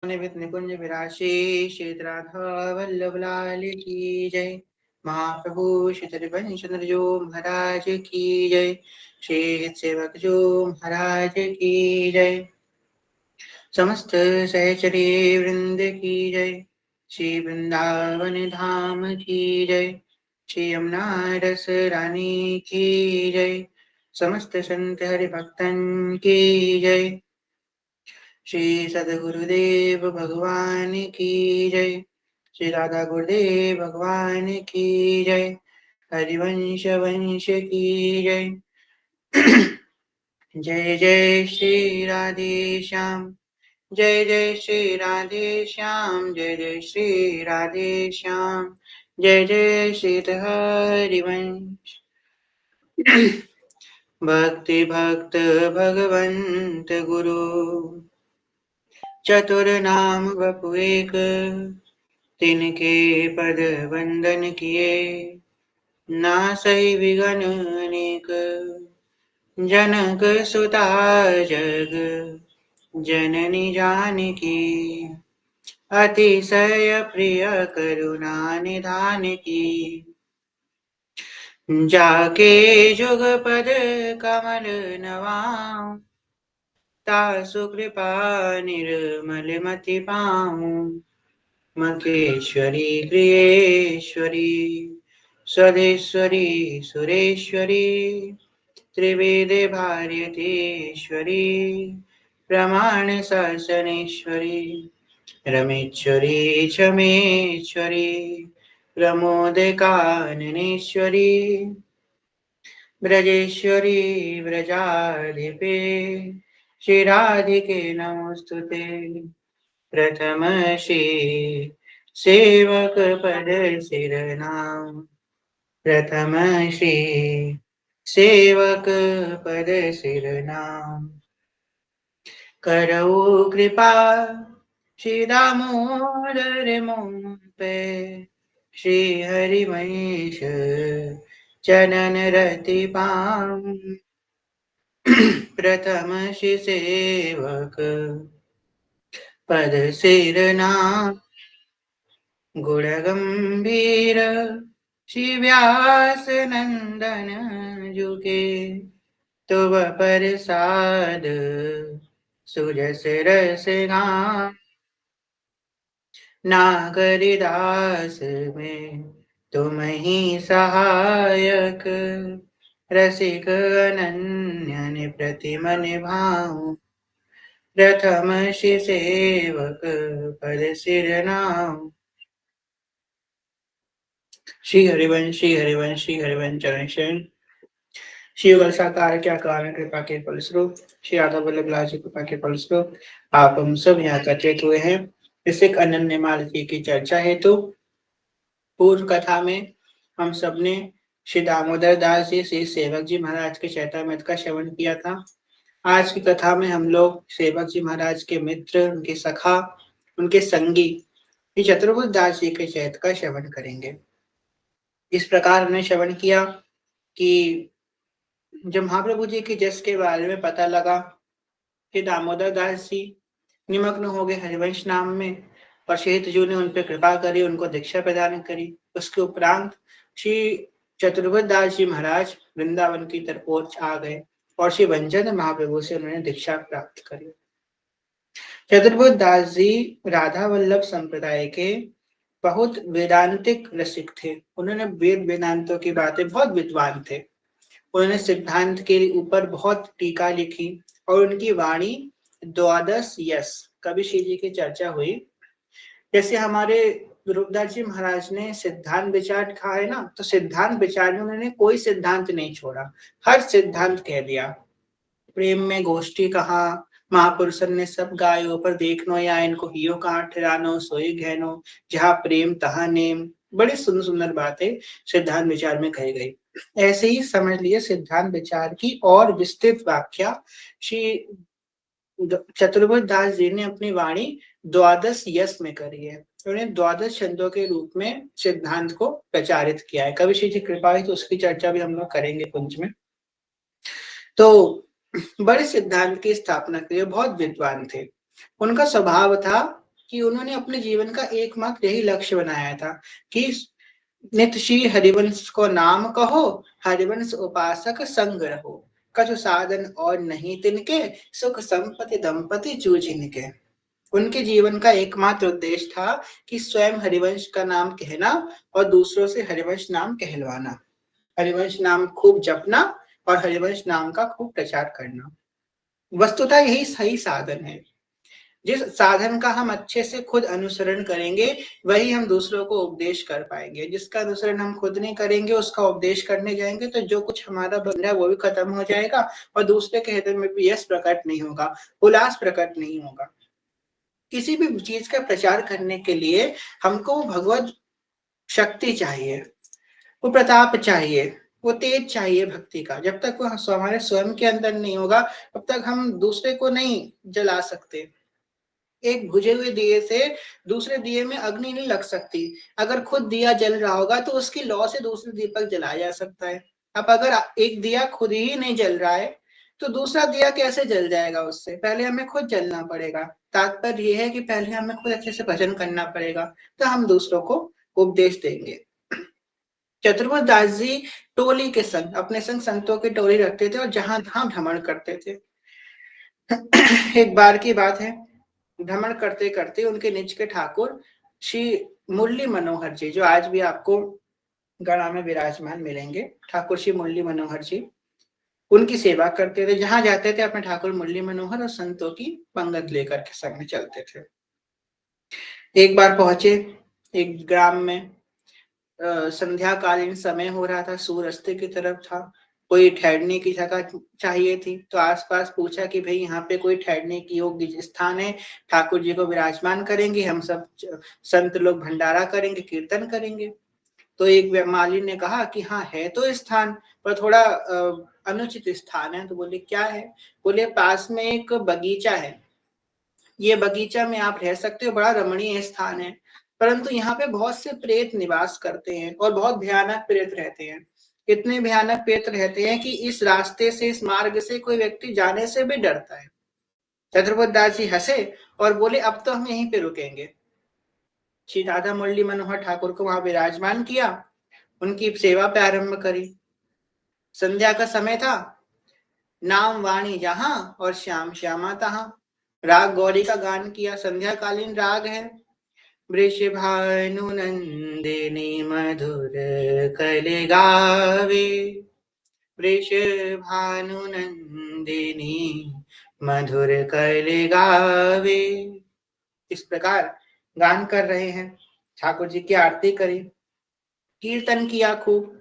निवित निकुंज विराशे श्री राधा वल्लभ लाल की जय। महाप्रभु श्री हरिवंश जो महाराज की जय। श्री सेवक जो महाराज की जय। समस्त सहचरी वृंद की जय। श्री वृंदावन धाम की जय। श्री यमुना रस रानी की जय। समस्त संत हरि भक्तन की जय। श्री सदगुरुदेव भगवान की जय। श्री राधा गुरुदेव भगवान की जय। हरिवंश वंश की जय। जय जय श्री राधे श्याम। जय जय श्री राधे श्याम। जय जय श्री राधे श्याम। जय जय श्री हरिवंश। भक्ति भक्त भगवंत गुरु चतुर नाम वपु एक। तिनके पद वंदन किए नासै विघ्न अनेक। जनक सुता जग जननी जानकी। अतिशय प्रिय करुणा निधान की। जाके जुग पद कमल नवाऊं। तासु कृपा निर्मल मति पाऊं। मखेश्वरी गृहेश्वरी स्वदेश्वरी सुरेश्वरी। त्रिवेदे भारतीश्वरी प्रमाण शासनेश्वरी। रमेश्वरी क्षमेश्वरी प्रमोद काननेश्वरी। ब्रजेश्वरी व्रजाधिपे श्री राधिके नमोस्तुते। प्रथम श्री सेवक पद सिरनाम। प्रथम श्री सेवक पद सिरनाम। करऊ कृपा श्री दामोदर मुँह पे। श्री हरिवंश चनन रति पाम। प्रथम श्री सेवक पद सिरनाम। गुण गंभीर श्री व्यास नंदन जुगे। तुम प्रसाद सुजस रस गान। नागरिदास में तुम ही सहायक। रसिक अनन्य प्रतिमन भाऊ। प्रथम श्री सेवक पद सिरनाम। श्री हरिवंश श्री हरिवंश श्री हरिवंश चरण शरण। श्री साकार क्या कारण कृपा के फलस्वरूप श्री राधा वल्लभ लाल जी कृपा के फलस्वरूप आप हम सब यहाँ एकत्रित हुए हैं। इस एक अनन्य माल की चर्चा हेतु पूर्व कथा में हम सबने श्री दामोदर दास जी श्री सेवक जी महाराज के चैतामृत का श्रवण किया था। आज की कथा में हम लोग सेवक जी महाराज के मित्र, उनके सखा, उनके संगी श्री चतुर्भुज दास जी के चैत का श्रवण करेंगे। इस प्रकार हमने श्रवण किया कि जब महाप्रभु जी के जस के बारे में पता लगा कि दामोदर दास जी निमग्न हो गए हरिवंश नाम में और शेतजू ने उन पर कृपा करी, उनको दीक्षा प्रदान करी। उसके उपरांत श्री चतुर्भुज दास जी महाराज वृंदावन की तरफ ओर आ गए और श्री वंजन महाप्रभु से उन्होंने दीक्षा प्राप्त करी। चतुर्भुज दास जी राधा वल्लभ संप्रदाय के बहुत वेदांतिक रसिक थे। उन्होंने वेद वेदांतों की बातें, बहुत विद्वान थे। उन्होंने सिद्धांत के ऊपर बहुत टीका लिखी और उनकी वाणी द्वादश यस कवि श्री जी की चर्चा हुई। जैसे हमारे रूपदास जी महाराज ने सिद्धांत विचार कहा है ना, तो सिद्धांत विचार में उन्होंने कोई सिद्धांत नहीं छोड़ा, हर सिद्धांत कह दिया। प्रेम में गोष्ठी कहा, महापुरुषन ने सब गायो पर देखनो या इनको हियो कहाँ ठिरानो सोई गहनो। जहाँ प्रेम तहा नेम। बड़ी सुंदर सुंदर बातें सिद्धांत विचार में कही गई। ऐसे ही समझ लिए सिद्धांत विचार की और विस्तृत व्याख्या श्री चतुर्भुज दास जी ने अपनी वाणी द्वादश यस में करी है। उन्होंने द्वादश छंदों के रूप में सिद्धांत को प्रचारित किया है। कवि श्री जी कृपा है तो उसकी चर्चा भी हम लोग करेंगे कुंज में। तो बड़े सिद्धांत की स्थापना के लिए बहुत विद्वान थे। उनका स्वभाव था कि उन्होंने अपने जीवन का एकमात्र यही लक्ष्य बनाया था कि नित श्री हरिवंश को नाम कहो, हरिवंश उपासक संग रहो, कछु साधन और नहीं तिनके, सुख संपत्ति दंपति जूझ इनके। उनके जीवन का एकमात्र उद्देश्य था कि स्वयं हरिवंश का नाम कहना और दूसरों से हरिवंश नाम कहलवाना, हरिवंश नाम खूब जपना और हरिवंश नाम का खूब प्रचार करना। वस्तुतः यही सही साधन है। जिस साधन का हम अच्छे से खुद अनुसरण करेंगे वही हम दूसरों को उपदेश कर पाएंगे। जिसका अनुसरण हम खुद नहीं करेंगे, उसका उपदेश करने जाएंगे तो जो कुछ हमारा बन रहा है वो भी खत्म हो जाएगा और दूसरे के हृदय में भी यश प्रकट नहीं होगा, उल्लास प्रकट नहीं होगा। किसी भी चीज का प्रचार करने के लिए हमको भगवत शक्ति चाहिए, वो प्रताप चाहिए, वो तेज चाहिए भक्ति का। जब तक वो हमारे स्वयं के अंदर नहीं होगा तब तक हम दूसरे को नहीं जला सकते। एक बुझे हुए दिए से दूसरे दिए में अग्नि नहीं लग सकती। अगर खुद दिया जल रहा होगा तो उसकी लौ से दूसरे दीपक जलाया जा सकता है। अब अगर एक दिया खुद ही नहीं जल रहा है तो दूसरा दिया कैसे जल जाएगा उससे? पहले हमें खुद जलना पड़ेगा। तात्पर्य यह है कि पहले हमें खुद अच्छे से भजन करना पड़ेगा, तो हम दूसरों को उपदेश देंगे। चतुर्भुज दास जी टोली के संग, अपने संग संतों की टोली रखते थे और जहां तहां भ्रमण करते थे। एक बार की बात है, भ्रमण करते करते उनके निज के ठाकुर श्री मुरली मनोहर जी, जो आज भी आपको गणा में विराजमान मिलेंगे, ठाकुर श्री मुरली मनोहर जी, उनकी सेवा करते थे। जहां जाते थे अपने ठाकुर मुरली मनोहर और संतों की पंगत लेकर के संग में चलते थे। एक बार पहुंचे एक ग्राम में, संध्याकालीन समय हो रहा था, सूर्यास्त की तरफ था। कोई ठहरने की जगह चाहिए थी, तो आसपास पूछा कि भाई यहाँ पे कोई ठहरने की योग्य स्थान है, ठाकुर जी को विराजमान करेंगे, हम सब संत लोग भंडारा करेंगे, कीर्तन करेंगे। तो एक माली ने कहा कि हाँ है तो स्थान, पर थोड़ा अनुचित स्थान है। तो बोले क्या है? बोले पास में एक बगीचा है, ये बगीचा में आप रह सकते हो, बड़ा रमणीय स्थान है, परंतु यहाँ पे बहुत से प्रेत निवास करते हैं और बहुत भयानक प्रेत रहते हैं। इतने भयानक प्रेत रहते हैं कि इस रास्ते से, इस मार्ग से कोई व्यक्ति जाने से भी डरता है। चतुर्बोध दास जी हंसे और बोले अब तो हम यहीं पे रुकेंगे। श्री राधा मुरली मनोहर ठाकुर को वहां विराजमान किया, उनकी सेवा प्रारंभ करी। संध्या का समय था, नाम वाणी जहां और श्याम श्यामा तहां। राग गौरी का गान किया, संध्याकालीन राग है। वृषभानु नंदिनी मधुर कलि गावे, वृषभानु नंदिनी मधुर कलि गावे। इस प्रकार गान कर रहे हैं, ठाकुर जी की आरती करी, कीर्तन किया खूब।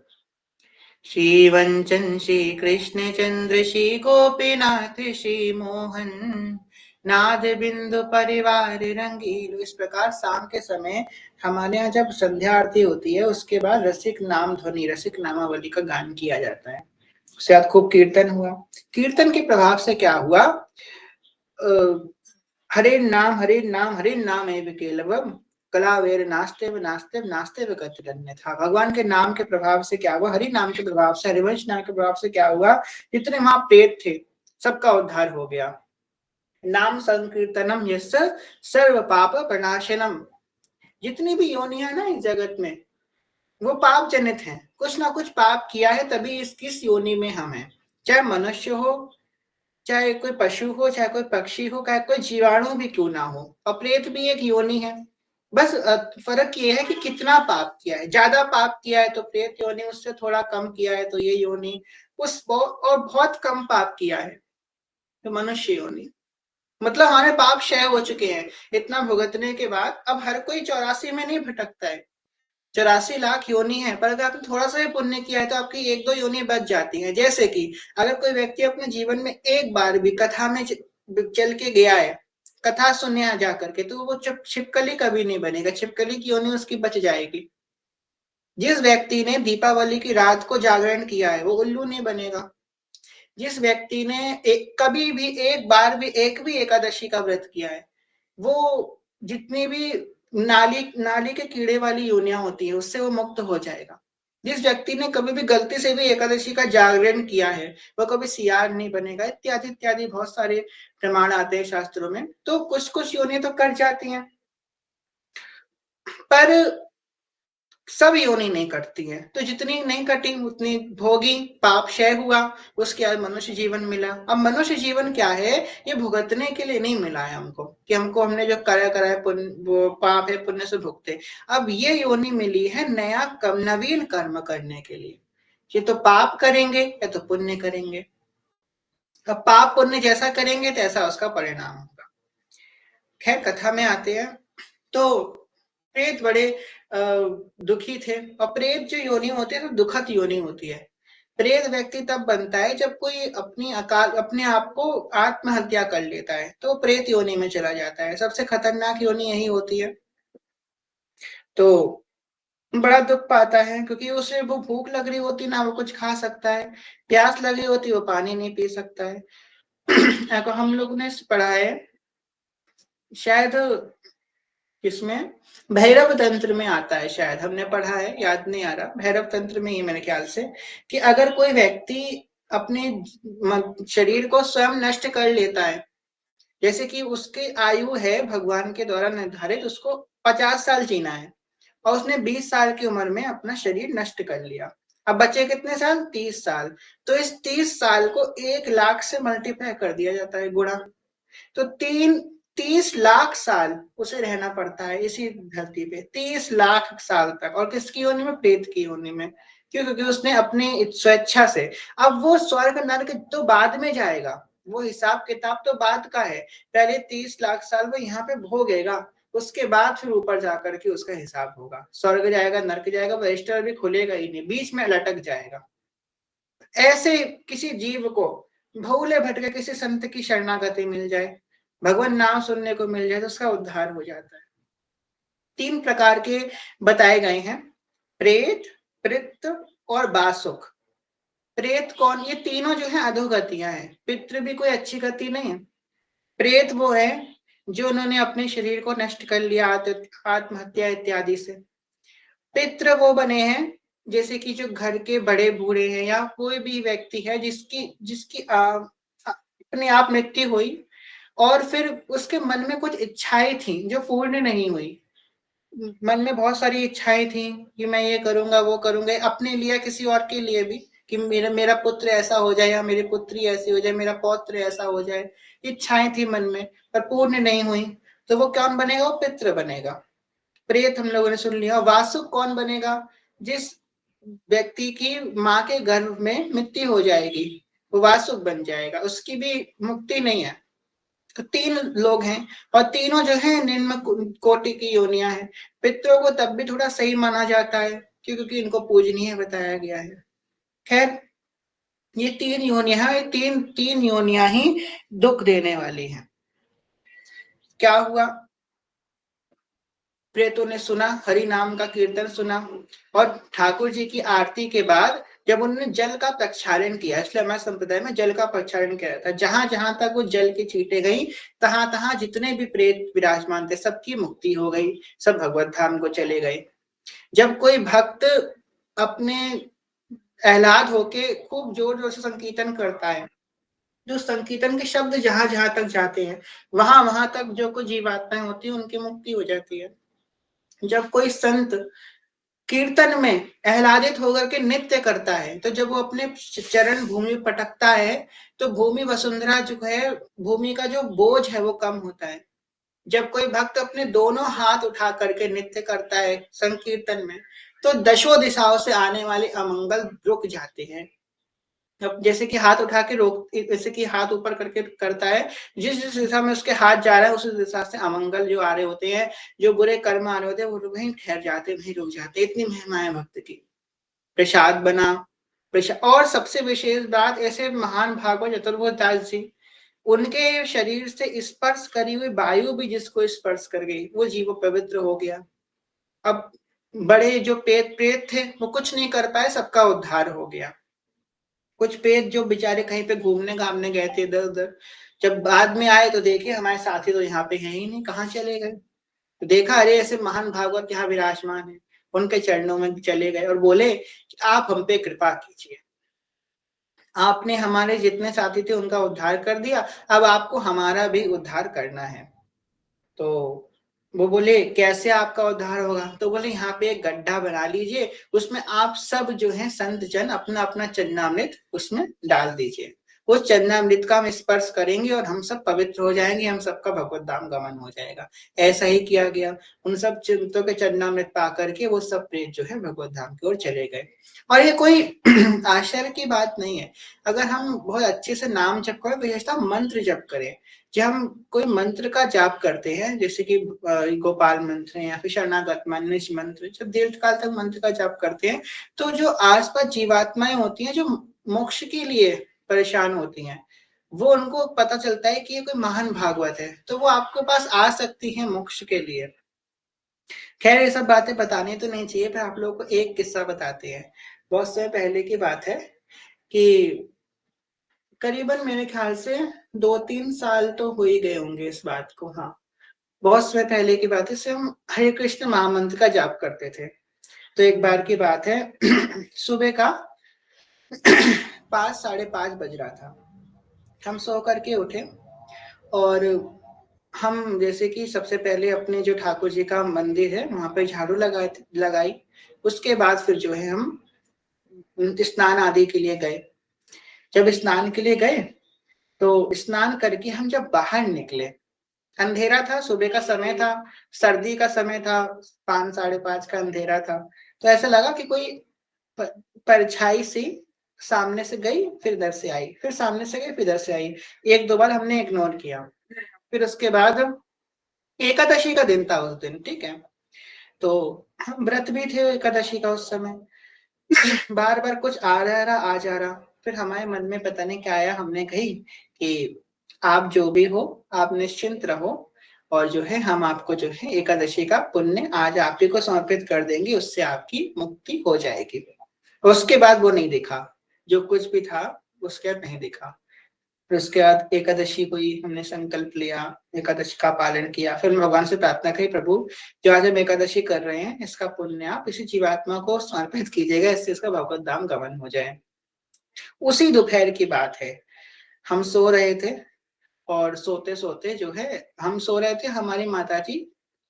श्री वंचन श्री कृष्ण चंद्र श्री गोपीनाथ श्री मोहन नाद बिंदु परिवार रंगीलो। इस प्रकार शाम के समय हमारे यहाँ जब संध्या आरती होती है उसके बाद रसिक नाम ध्वनि, रसिक नामावली का गान किया जाता है। उसके बाद खूब कीर्तन हुआ। कीर्तन के प्रभाव से क्या हुआ? हरे नाम हरे नाम हरे नाम एव केलवम कलावेर नास्ते व नास्ते नास्ते व गतिरन्य था। भगवान के नाम के प्रभाव से क्या हुआ? हरि नाम के प्रभाव से, हरिवंश नाम के प्रभाव से क्या हुआ? जितने वहां प्रेत थे सबका उद्धार हो गया। नाम संकीर्तनम यस्य सर्व पाप प्रणाशनम। जितनी भी योनियां ना इस जगत में वो पाप जनित हैं, कुछ ना कुछ पाप किया है तभी इस योनि में हम हैं। चाहे मनुष्य हो, चाहे कोई पशु हो, चाहे कोई पक्षी हो, चाहे कोई जीवाणु भी क्यों ना हो, और प्रेत भी एक योनि है। बस फर्क ये है कि कितना पाप किया है। ज्यादा पाप किया है तो प्रेत योनि, उससे थोड़ा कम किया है तो ये योनि, और बहुत कम पाप किया है तो मनुष्य योनि। मतलब हमारे पाप क्षय हो चुके हैं। इतना भुगतने के बाद अब हर कोई 84 में नहीं भटकता है। 84 लाख योनि है, पर अगर आपने थोड़ा सा भी पुण्य किया है तो आपकी एक दो योनि बच जाती हैं। जैसे कि अगर कोई व्यक्ति अपने जीवन में एक बार भी कथा में चल के गया है, कथा सुनने जा करके, तो वो छिपकली कभी नहीं बनेगा, छिपकली की योनि उसकी बच जाएगी। जिस व्यक्ति ने दीपावली की रात को जागरण किया है वो उल्लू नहीं बनेगा। जिस व्यक्ति ने कभी भी एक बार भी एक भी एकादशी का व्रत किया है, वो जितनी भी नाली नाली के कीड़े वाली योनियां होती है उससे वो मुक्त हो जाएगा। जिस व्यक्ति ने कभी भी गलती से भी एकादशी का जागरण किया है वो कभी सियार नहीं बनेगा। इत्यादि इत्यादि बहुत सारे प्रमाण आते हैं शास्त्रों में। तो कुछ कुछ योनियां तो कर जाती हैं, पर सब योनि नहीं कटती है, तो जितनी नहीं कटी उतनी भोगी, पाप क्षय हुआ, उसके बाद मनुष्य जीवन मिला। अब मनुष्य जीवन क्या है, ये भुगतने के लिए नहीं मिला है हमको कि हमको हमने जो कार्य करा है पुण्य, वो पाप है पुण्य से भुगते। अब ये योनि मिली है नया नवीन कर्म करने के लिए। ये तो पाप करेंगे या तो पुण्य करेंगे। अब पाप पुण्य जैसा करेंगे तैसा उसका परिणाम होगा। खैर कथा में आते हैं। तो प्रेत बड़े दुखी थे, और प्रेत जो योनि होती है तो दुखद योनि होती है। प्रेत व्यक्ति तब बनता है जब कोई अपने आप को आत्महत्या कर लेता है, तो प्रेत योनि में चला जाता है। सबसे खतरनाक योनि यही होती है। तो बड़ा दुख पाता है, क्योंकि उसे वो भूख लग रही होती ना वो कुछ खा सकता है, प्यास लगी होती वो पानी नहीं पी सकता है। हम लोग ने पढ़ा है शायद, किसमें, भैरव तंत्र में आता है शायद, हमने पढ़ा है, याद नहीं आ रहा, भैरव तंत्र में ही मेरे ख्याल से, कि अगर कोई व्यक्ति अपने शरीर को स्वयं नष्ट कर लेता है, जैसे कि उसकी आयु है भगवान के द्वारा निर्धारित, उसको 50 साल जीना है, और उसने 20 साल की उम्र में अपना शरीर नष्ट कर लिया। अब बचे कितने साल, 30 साल। तो इस 30 साल को 1 लाख से मल्टीप्लाई कर दिया जाता है, गुणा। तो 30 लाख साल उसे रहना पड़ता है इसी धरती पे, 30 लाख साल तक। और किसकी योनि में, प्रेत की योनि में। क्यों, क्योंकि उसने अपनी स्वेच्छा से, अब वो स्वर्ग नरक तो बाद में जाएगा, वो हिसाब किताब तो बाद का है। पहले 30 लाख साल वो यहाँ पे भोगेगा, उसके बाद फिर ऊपर जाकर के उसका हिसाब होगा, स्वर्ग जाएगा नरक जाएगा, वो रजिस्टर भी खुलेगा ही नहीं, बीच में लटक जाएगा। ऐसे किसी जीव को भूले भटके किसी संत की शरणागति मिल जाए, भगवान नाम सुनने को मिल जाए, तो उसका उद्धार हो जाता है। 3 प्रकार के बताए गए हैं, प्रेत, पितृ और बासुक। प्रेत कौन, ये तीनों जो है अधोगतियां हैं, पितृ भी कोई अच्छी गति नहीं है। प्रेत वो है जो उन्होंने अपने शरीर को नष्ट कर लिया आत्महत्या इत्यादि से। पितृ वो बने हैं जैसे कि जो घर के बड़े बूढ़े हैं, या कोई भी व्यक्ति है जिसकी जिसकी अपने आप मृत्यु हुई, और फिर उसके मन में कुछ इच्छाएं थी जो पूर्ण नहीं हुई। मन में बहुत सारी इच्छाएं थी कि मैं ये करूंगा वो करूंगा, अपने लिए किसी और के लिए भी, कि मेरा मेरा पुत्र ऐसा हो जाए, या मेरी पुत्री ऐसी हो जाए, मेरा पौत्र ऐसा हो जाए। इच्छाएं थी मन में पर पूर्ण नहीं हुई, तो वो कौन बनेगा, वो पितृ बनेगा। प्रेत हम लोगों ने सुन लिया। वासुक कौन बनेगा, जिस व्यक्ति की माँ के गर्भ में मृत्यु हो जाएगी, वो वासुक बन जाएगा, उसकी भी मुक्ति नहीं है। तो 3 लोग हैं, और तीनों जो है निम्न कोटि की योनियां हैं। पितरों को तब भी थोड़ा सही माना जाता है क्योंकि इनको पूजनीय बताया गया है। खैर ये 3 योनियां हैं, तीन तीन योनियां ही दुख देने वाली हैं। क्या हुआ, प्रेतों ने सुना, हरि नाम का कीर्तन सुना, और ठाकुर जी की आरती के बाद जब उन्होंने जल का प्रक्षालन किया, इसलिए हमारे संप्रदाय में जल का प्रक्षालन किया जाता है, जहां जहां तक वो जल की छींटे गई, तहां तहां जितने भी प्रेत विराजमान थे सबकी मुक्ति हो गई, सब भगवत धाम को चले गए। जब कोई भक्त अपने आह्लाद होके खूब जोर जोर से संकीर्तन करता है, जो संकीर्तन के शब्द जहां जहां तक जाते हैं, वहां वहां तक जो कुछ जीवात्माएं होती है उनकी मुक्ति हो जाती है। जब कोई संत कीर्तन में आह्लादित होकर के नृत्य करता है, तो जब वो अपने चरण भूमि पटकता है, तो भूमि वसुंधरा जो है, भूमि का जो बोझ है वो कम होता है। जब कोई भक्त अपने दोनों हाथ उठा करके नृत्य करता है संकीर्तन में, तो दशों दिशाओं से आने वाले अमंगल रुक जाते हैं। अब जैसे कि हाथ उठा के रोक, जैसे कि हाथ ऊपर करके करता है, जिस जिस दिशा में उसके हाथ जा रहा है उस दिशा से अमंगल जो आ रहे होते हैं, जो बुरे कर्म आ रहे होते हैं, वो वहीं ठहर जाते, वहीं रुक जाते। इतनी महिमा है भक्त की। प्रसाद बना, प्रसाद, और सबसे विशेष बात, ऐसे महान भागवत चतुर्भुज दास जी, उनके शरीर से स्पर्श करी हुई वायु भी जिसको स्पर्श कर गई, वो जीव पवित्र हो गया। अब बड़े जो प्रेत थे वो कुछ नहीं कर पाए, सबका उद्धार हो गया। कुछ प्रेत जो बेचारे कहीं पे घूमने घामने गए थे इधर उधर, जब बाद में आए तो देखे हमारे साथी तो यहाँ पे है ही नहीं, कहाँ चले गए। तो देखा अरे ऐसे महान भागवत यहाँ विराजमान है, उनके चरणों में चले गए और बोले कि आप हम पे कृपा कीजिए, आपने हमारे जितने साथी थे उनका उद्धार कर दिया, अब आपको हमारा भी उद्धार करना है। तो वो बोले कैसे आपका उद्धार होगा? तो बोले यहाँ पे एक गड्ढा बना लीजिए, उसमें आप सब जो है संत जन अपना अपना चरणामृत उसमें डाल दीजिए। उस चरणामृत का हम स्पर्श करेंगे और हम सब पवित्र हो जाएंगे, हम सबका भगवत धाम गमन हो जाएगा। ऐसा ही किया गया। उन सब चिंतों के चरणामृत पा करके वो सब प्रेत जो है भगवत धाम की ओर चले गए। और ये कोई आश्चर्य की बात नहीं है। अगर हम बहुत अच्छे से नाम जप करें, विशेषतः मंत्र जप करें, जब हम कोई मंत्र का जाप करते हैं, जैसे कि गोपाल मंत्र या फिर शरणागत मंत्र मंत्र, जब दीर्घ काल तक मंत्र का जाप करते हैं, तो जो आसपास जीवात्माएं होती हैं जो मोक्ष के लिए परेशान होती हैं, वो उनको पता चलता है कि ये कोई महान भागवत है, तो वो आपके पास आ सकती है मोक्ष के लिए। खैर ये सब बातें बतानी तो नहीं चाहिए, पर आप लोगों को एक किस्सा बताते हैं। बहुत समय पहले की बात है कि करीबन मेरे ख्याल से 2-3 साल तो हो ही गए होंगे इस बात को। हाँ, बहुत समय पहले की बात है। इससे हम हरे कृष्ण महामंत्र का जाप करते थे। तो एक बार की बात है सुबह का 5, 5:30 बज रहा था। हम सो करके उठे और हम जैसे कि सबसे पहले अपने जो ठाकुर जी का मंदिर है वहां पे झाड़ू लगाई। उसके बाद फिर जो है हम स्नान आदि के लिए गए। जब स्नान के लिए गए तो स्नान करके हम जब बाहर निकले, अंधेरा था, सुबह का समय था, सर्दी का समय था, 5, 5:30 का अंधेरा था। तो ऐसा लगा कि कोई परछाई सी सामने से गई, फिर इधर से आई, फिर सामने से गई, फिर इधर से आई। 1-2 बार हमने इग्नोर किया। फिर उसके बाद एकादशी का दिन था उस दिन, ठीक है। तो हम व्रत भी थे एकादशी का उस समय। बार बार कुछ आ रहा आ जा रहा। फिर हमारे मन में पता नहीं क्या आया, हमने कही कि आप जो भी हो, आप निश्चिंत रहो, और जो है हम आपको जो है एकादशी का पुण्य आज आप ही को समर्पित कर देंगे, उससे आपकी मुक्ति हो जाएगी। उसके बाद वो नहीं दिखा, जो कुछ भी था उसके बाद नहीं दिखा। फिर उसके बाद एकादशी हुई, हमने संकल्प लिया, एकादशी का पालन किया। फिर भगवान से प्रार्थना करी, प्रभु जो आज हम एकादशी कर रहे हैं इसका पुण्य आप इसी जीवात्मा को समर्पित कीजिएगा, इससे इसका भगवत धाम गमन हो जाए। उसी दोपहर की बात है, हम सो रहे थे और सोते सोते जो है हम सो रहे थे, हमारी माता जी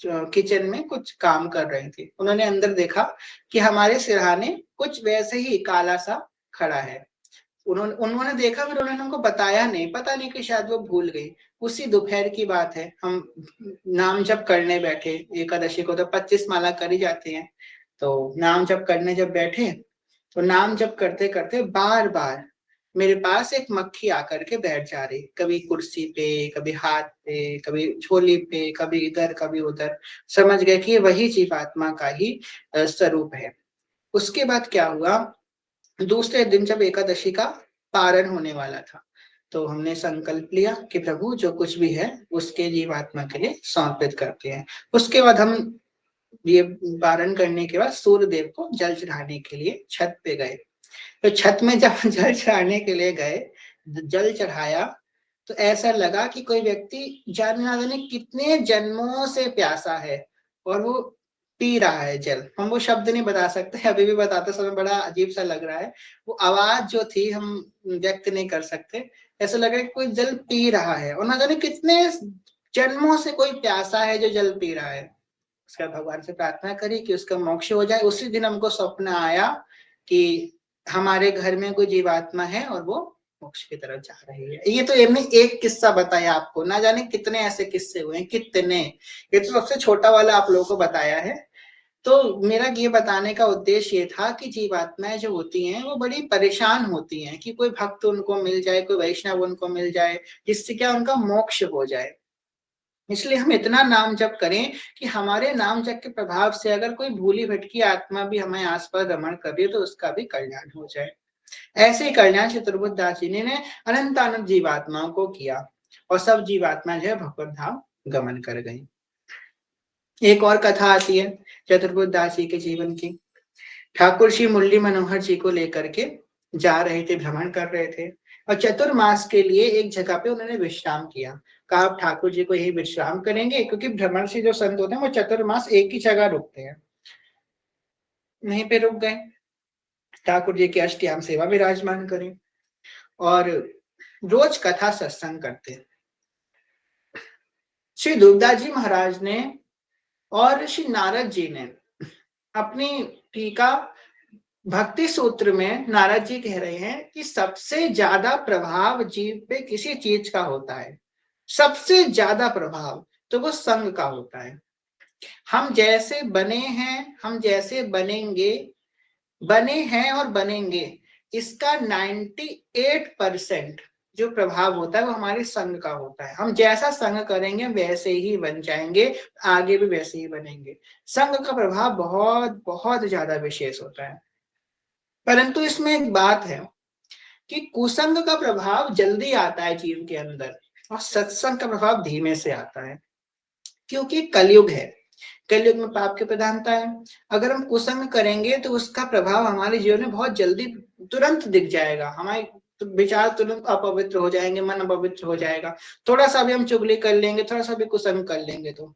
किचन में कुछ काम कर रही थी। उन्होंने अंदर देखा कि हमारे सिरहाने कुछ वैसे ही काला सा खड़ा है। उन्होंने उन्होंने देखा, फिर उन्होंने हमको बताया नहीं, पता नहीं कि शायद वो भूल गई। उसी दोपहर की बात है, हम नाम जप करने बैठे। एकादशी को तो 25 माला करी जाती है। तो नाम जप करने जब बैठे, तो नाम जप करते करते बार बार मेरे पास एक मक्खी आकर के बैठ जा रही, कभी कुर्सी पे, कभी हाथ पे, कभी झोली पे, कभी इधर कभी उधर। समझ गए कि वही जीवात्मा का ही स्वरूप है। उसके बाद क्या हुआ, दूसरे दिन जब एकादशी का पारण होने वाला था, तो हमने संकल्प लिया कि प्रभु जो कुछ भी है उसके जीवात्मा के लिए समर्पित करते हैं। उसके बाद हम ये पारण करने के बाद सूर्य देव को जल चढ़ाने के लिए छत पे गए। तो छत में जब जल चढ़ाने के लिए गए, जल चढ़ाया, तो ऐसा लगा कि कोई व्यक्ति जाने ना जाने कितने जन्मों से प्यासा है और वो पी रहा है जल। हम वो शब्द नहीं बता सकते, अभी भी बताते समय बड़ा अजीब सा लग रहा है। वो आवाज जो थी हम व्यक्त नहीं कर सकते। ऐसा लग रहा है कि कोई जल पी रहा है और ना जाने कितने जन्मों से कोई प्यासा है जो जल पी रहा है। उसका भगवान से प्रार्थना करी कि उसका मोक्ष हो जाए। उसी दिन हमको स्वप्न आया कि हमारे घर में कोई जीवात्मा है और वो मोक्ष की तरफ जा रही है। ये तो हमने एक किस्सा बताया आपको, ना जाने कितने ऐसे किस्से हुए हैं, कितने। ये तो सबसे छोटा वाला आप लोगों को बताया है। तो मेरा ये बताने का उद्देश्य ये था कि जीवात्माएं जो होती हैं वो बड़ी परेशान होती हैं कि कोई भक्त उनको मिल जाए, कोई वैष्णव उनको मिल जाए, जिससे क्या उनका मोक्ष हो जाए। इसलिए हम इतना नाम जप करें कि हमारे नाम जप के प्रभाव से अगर कोई भूली भटकी आत्मा भी हमारे आसपास रमण कर रही है तो उसका भी कल्याण हो जाए। ऐसे ही कल्याण चतुर्बुद्धदास जी ने अनंत अनंत जीवात्माओं को किया और सब जीवात्मा जो है भगवत धाम गमन कर गई। एक और कथा आती है चतुर्बुद्धदास जी के जीवन की। ठाकुर श्री मुरली मनोहर जी को लेकर के जा रहे थे, भ्रमण कर रहे थे, और चतुर्मास के लिए एक जगह पे उन्होंने विश्राम किया। कहा आप ठाकुर जी को यही विश्राम करेंगे, क्योंकि भ्रमण से जो संत होते हैं वो चतुर्मास एक ही जगह रुकते हैं। वहीं पे रुक गए, ठाकुर जी की अष्टयाम सेवा विराजमान करें और रोज कथा सत्संग करते। श्री दुर्दास जी महाराज ने और श्री नारद जी ने अपनी टीका भक्ति सूत्र में नारद जी कह रहे हैं कि सबसे ज्यादा प्रभाव जीव पे किसी चीज का होता है, सबसे ज्यादा प्रभाव तो वो संग का होता है। हम जैसे बने हैं, हम जैसे बनेंगे, बने हैं और बनेंगे, इसका 98% जो प्रभाव होता है वो हमारे संग का होता है। हम जैसा संग करेंगे वैसे ही बन जाएंगे, आगे भी वैसे ही बनेंगे। संग का प्रभाव बहुत बहुत ज्यादा विशेष होता है। परंतु इसमें एक बात है कि कुसंग का प्रभाव जल्दी आता है जीव के अंदर और सत्संग का प्रभाव धीमे से आता है, क्योंकि कलयुग है। कलयुग में पाप की प्रधानता है। अगर हम कुसंग करेंगे तो उसका प्रभाव हमारे जीवन में बहुत जल्दी तुरंत दिख जाएगा। हमारे तो विचार तुरंत अपवित्र हो जाएंगे, मन अपवित्र हो जाएगा। थोड़ा सा भी हम चुगली कर लेंगे, थोड़ा सा भी कुसंग कर लेंगे तो।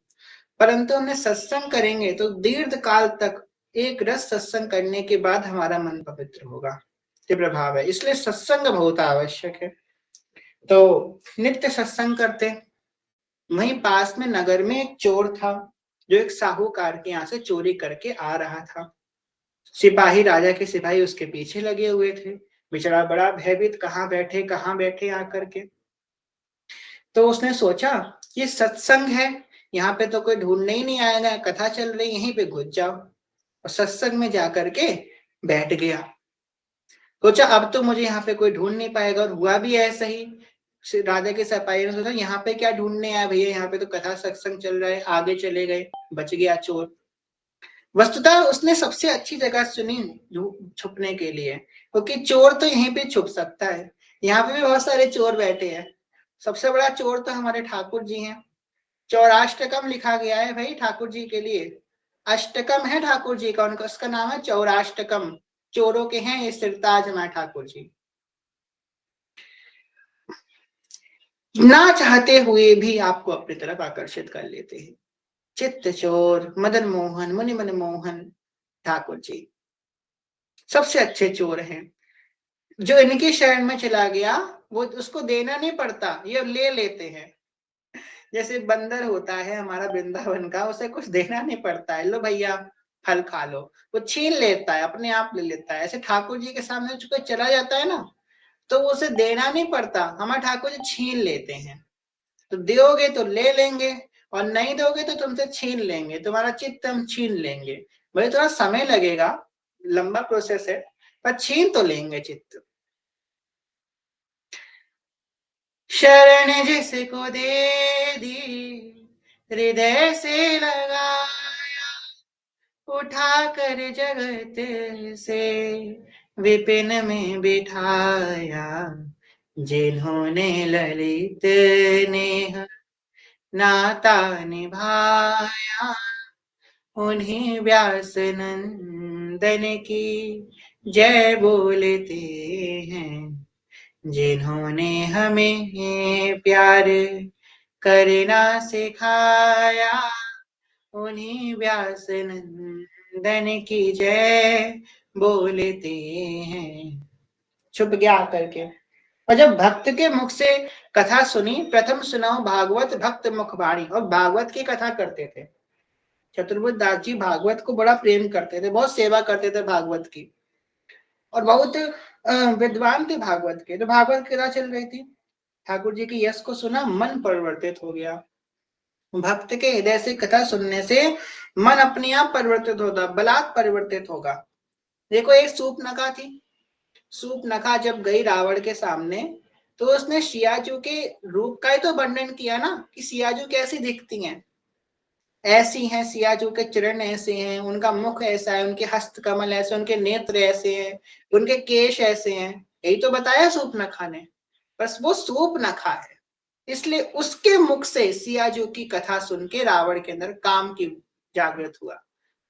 परंतु हमने सत्संग करेंगे तो दीर्घ काल तक एक रस सत्संग करने के बाद हमारा मन पवित्र होगा। ये प्रभाव है, इसलिए सत्संग बहुत आवश्यक है। तो नित्य सत्संग करते। वहीं पास में नगर में एक चोर था जो एक साहूकार के यहाँ से चोरी करके आ रहा था। सिपाही, राजा के सिपाही उसके पीछे लगे हुए थे। बेचारा बड़ा भयभीत, कहाँ बैठे आकर के। तो उसने सोचा ये सत्संग है, यहाँ पे तो कोई ढूंढने ही नहीं आएगा, कथा चल रही, यहीं पे घुस जाओ। और सत्संग में जाकर के बैठ गया। सोचा अब तो मुझे यहाँ पे कोई ढूंढ नहीं पाएगा, और हुआ भी ऐसा ही। राजा के सिपाही ने सोचा यहाँ पे क्या ढूंढने आया भैया, यहाँ पे तो कथा सत्संग चल रहा है, आगे चले गए, बच गया चोर। वस्तुतः उसने सबसे अच्छी जगह चुनी छुपने के लिए, क्योंकि चोर तो यहीं पे छुप सकता है। यहाँ पे भी बहुत सारे चोर बैठे हैं। सबसे बड़ा चोर तो हमारे ठाकुर जी हैं। चौराष्टकम लिखा गया है भाई ठाकुर जी के लिए। अष्टकम है ठाकुर जी का, उनका उसका नाम है चौराष्टकम। चोरों के हैं ये सिरताज हमारे ठाकुर जी। ना चाहते हुए भी आपको अपनी तरफ आकर्षित कर लेते हैं। चित्त चोर, मदन मोहन, मुनि मन मोहन ठाकुर जी सबसे अच्छे चोर हैं। जो इनकी शरण में चला गया वो उसको देना नहीं पड़ता, ये ले लेते हैं। जैसे बंदर होता है हमारा वृंदावन का, उसे कुछ देना नहीं पड़ता है, लो भैया फल खा लो, वो छीन लेता है, अपने आप ले लेता है। ऐसे ठाकुर जी के सामने जो कोई चला जाता है ना, तो उसे देना नहीं पड़ता, हमारे ठाकुर जी छीन लेते हैं। तो दोगे तो ले लेंगे, और नहीं दोगे तो तुमसे छीन लेंगे, तुम्हारा चित्त हम छीन लेंगे। भाई थोड़ा समय लगेगा, लंबा प्रोसेस है, पर छीन तो लेंगे चित्त। शरण जिसको दे दी हृदय से लगाया, उठा कर जगत से विपिन में बिठाया। जिन्होंने ललित नेह नाता निभाया, उन्हीं व्यास नंदन की जय बोलते हैं। जिन्होंने हमें प्यार करना सिखाया, उन्हीं व्यास नंदन की जय बोलते हैं। छुप गया आकर के। और जब भक्त के मुख से कथा सुनी, प्रथम सुनाओ भागवत भक्त मुखबाणी, और भागवत की कथा करते थे। चतुर्भुज दास जी भागवत को बड़ा प्रेम करते थे, बहुत सेवा करते थे भागवत की, और बहुत विद्वान थे भागवत के। तो भागवत की कथा चल रही थी, ठाकुर जी की यश को सुना, मन परिवर्तित हो गया। भक्त के हृदय से कथा सुनने से मन अपने आप परिवर्तित होता, बलात् परिवर्तित होगा। देखो एक सूपनखा थी, सूपनखा जब गई रावण के सामने, तो उसने सियाजू के रूप का ही तो वर्णन किया ना, कि सियाजू कैसी दिखती हैं। ऐसी हैं सियाजू के चरण, ऐसे हैं, उनका मुख ऐसा है, उनके हस्त कमल ऐसे, उनके नेत्र ऐसे हैं, उनके केश ऐसे हैं। यही तो बताया सूपनखा ने। बस वो सूपनखा है, इसलिए उसके मुख से सियाजू की कथा सुन के रावण के अंदर काम की जागृत हुआ।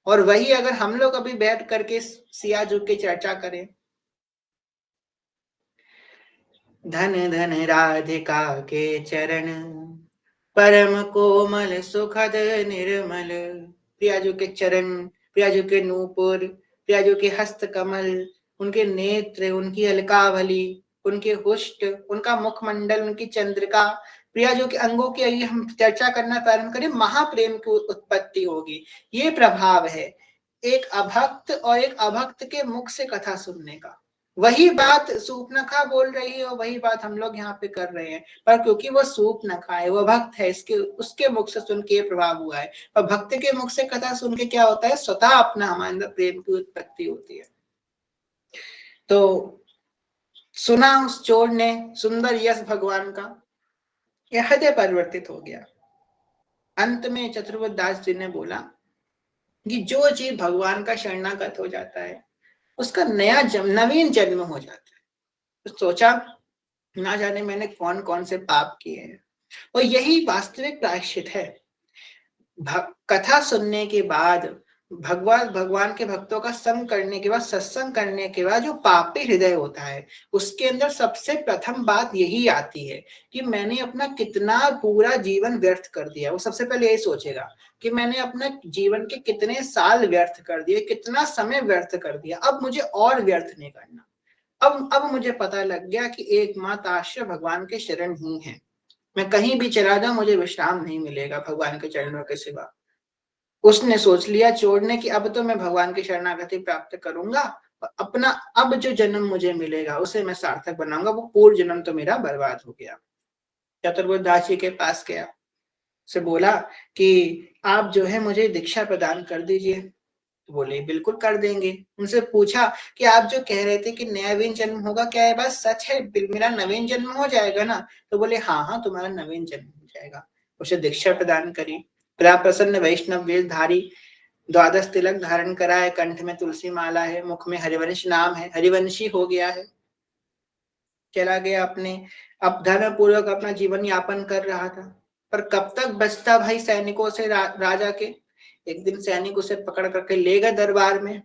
और वही अगर हम लोग अभी बैठ करके सियाजू की चर्चा करें, धन धन राधिका के चरण, परम कोमल सुखद निर्मल। प्रियाजू के चरण, प्रियाजू के नूपुर, प्रियाजू के हस्त कमल, उनके नेत्र, उनकी अलकावली, उनके हुष्ट, उनका मुखमंडल, उनकी चंद्रिका, प्रिया के अंगों की आइए हम चर्चा करना प्रारंभ करें। महाप्रेम की उत्पत्ति होगी। ये प्रभाव है एक अभक्त और एक अभक्त के मुख से कथा सुनने का। वही बात सूर्पनखा बोल रही है और वही बात हम लोग यहाँ पे कर रहे हैं, पर क्योंकि वो सूर्पनखा है, वो भक्त है, इसके उसके मुख से सुन के प्रभाव हुआ है। और भक्त के मुख से कथा सुन के क्या होता है, स्वतः अपना हमारे अंदर प्रेम की उत्पत्ति होती है। तो सुना उस चोर ने सुंदर यश भगवान का, यह हृदय परिवर्तित हो गया। अंत में चतुर्वेद दास जी ने बोला कि जो जीव भगवान का शरणागत हो जाता है उसका नया जन्म, नवीन जन्म हो जाता है। तो सोचा ना जाने मैंने कौन कौन से पाप किए हैं, और यही वास्तविक प्रायश्चित है। कथा सुनने के बाद, भगवान के भक्तों का संग करने के बाद, सत्संग करने के बाद जो पापी हृदय होता है उसके अंदर सबसे प्रथम बात यही आती है कि मैंने अपना कितना पूरा जीवन व्यर्थ कर दिया। वो सबसे पहले यही सोचेगा कि मैंने अपना जीवन के कितने साल व्यर्थ कर दिए, कितना समय व्यर्थ कर दिया, अब मुझे और व्यर्थ नहीं करना। अब मुझे पता लग गया कि एकमात्र आश्रय भगवान के शरण ही है। मैं कहीं भी चला जाऊं मुझे विश्राम नहीं मिलेगा भगवान के चरणों के सिवा। उसने सोच लिया चोर ने कि अब तो मैं भगवान की शरणागति प्राप्त करूंगा, अपना अब जो जन्म मुझे मिलेगा उसे मैं सार्थक बनाऊंगा, वो पूर्व जन्म तो मेरा बर्बाद हो गया। चतुर्वेद दास जी के पास गया, से बोला कि आप जो है मुझे दीक्षा प्रदान कर दीजिए। तो बोले बिल्कुल कर देंगे। उनसे पूछा कि आप जो कह रहे थे कि नवीन जन्म होगा, क्या ये बात सच है, मेरा नवीन जन्म हो जाएगा ना? तो बोले हाँ हाँ तुम्हारा नवीन जन्म हो जाएगा। उसे दीक्षा प्रदान करी। प्रा प्रसन्न वैष्णव वेशधारी, द्वादश तिलक धारण करा है, कंठ में तुलसी माला है, मुख में हरिवंश नाम है, हरिवंशी हो गया है। चला गया अपने, अब धर्म पूर्वक अपना जीवन यापन कर रहा था। पर कब तक बचता भाई सैनिकों से, राजा के। एक दिन सैनिक उसे पकड़ करके ले गए दरबार में,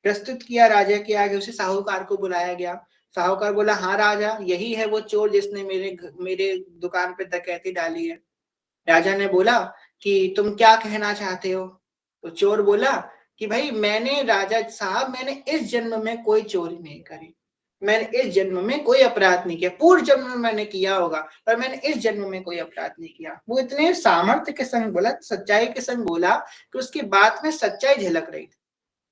प्रस्तुत किया राजा के आगे। उसे साहूकार को बुलाया गया। साहूकार बोला हाँ राजा, यही है वो चोर जिसने मेरे दुकान पे डकैती डाली है। राजा ने बोला कि तुम क्या कहना चाहते हो? तो चोर बोला कि भाई मैंने, राजा साहब मैंने इस जन्म में कोई चोरी नहीं करी, मैंने इस जन्म में कोई अपराध नहीं किया, पूर्व जन्म में मैंने किया होगा पर मैंने इस जन्म में कोई अपराध नहीं किया। वो इतने सामर्थ्य के संग बोला, सच्चाई के संग बोला कि उसकी बात में सच्चाई झलक रही थी।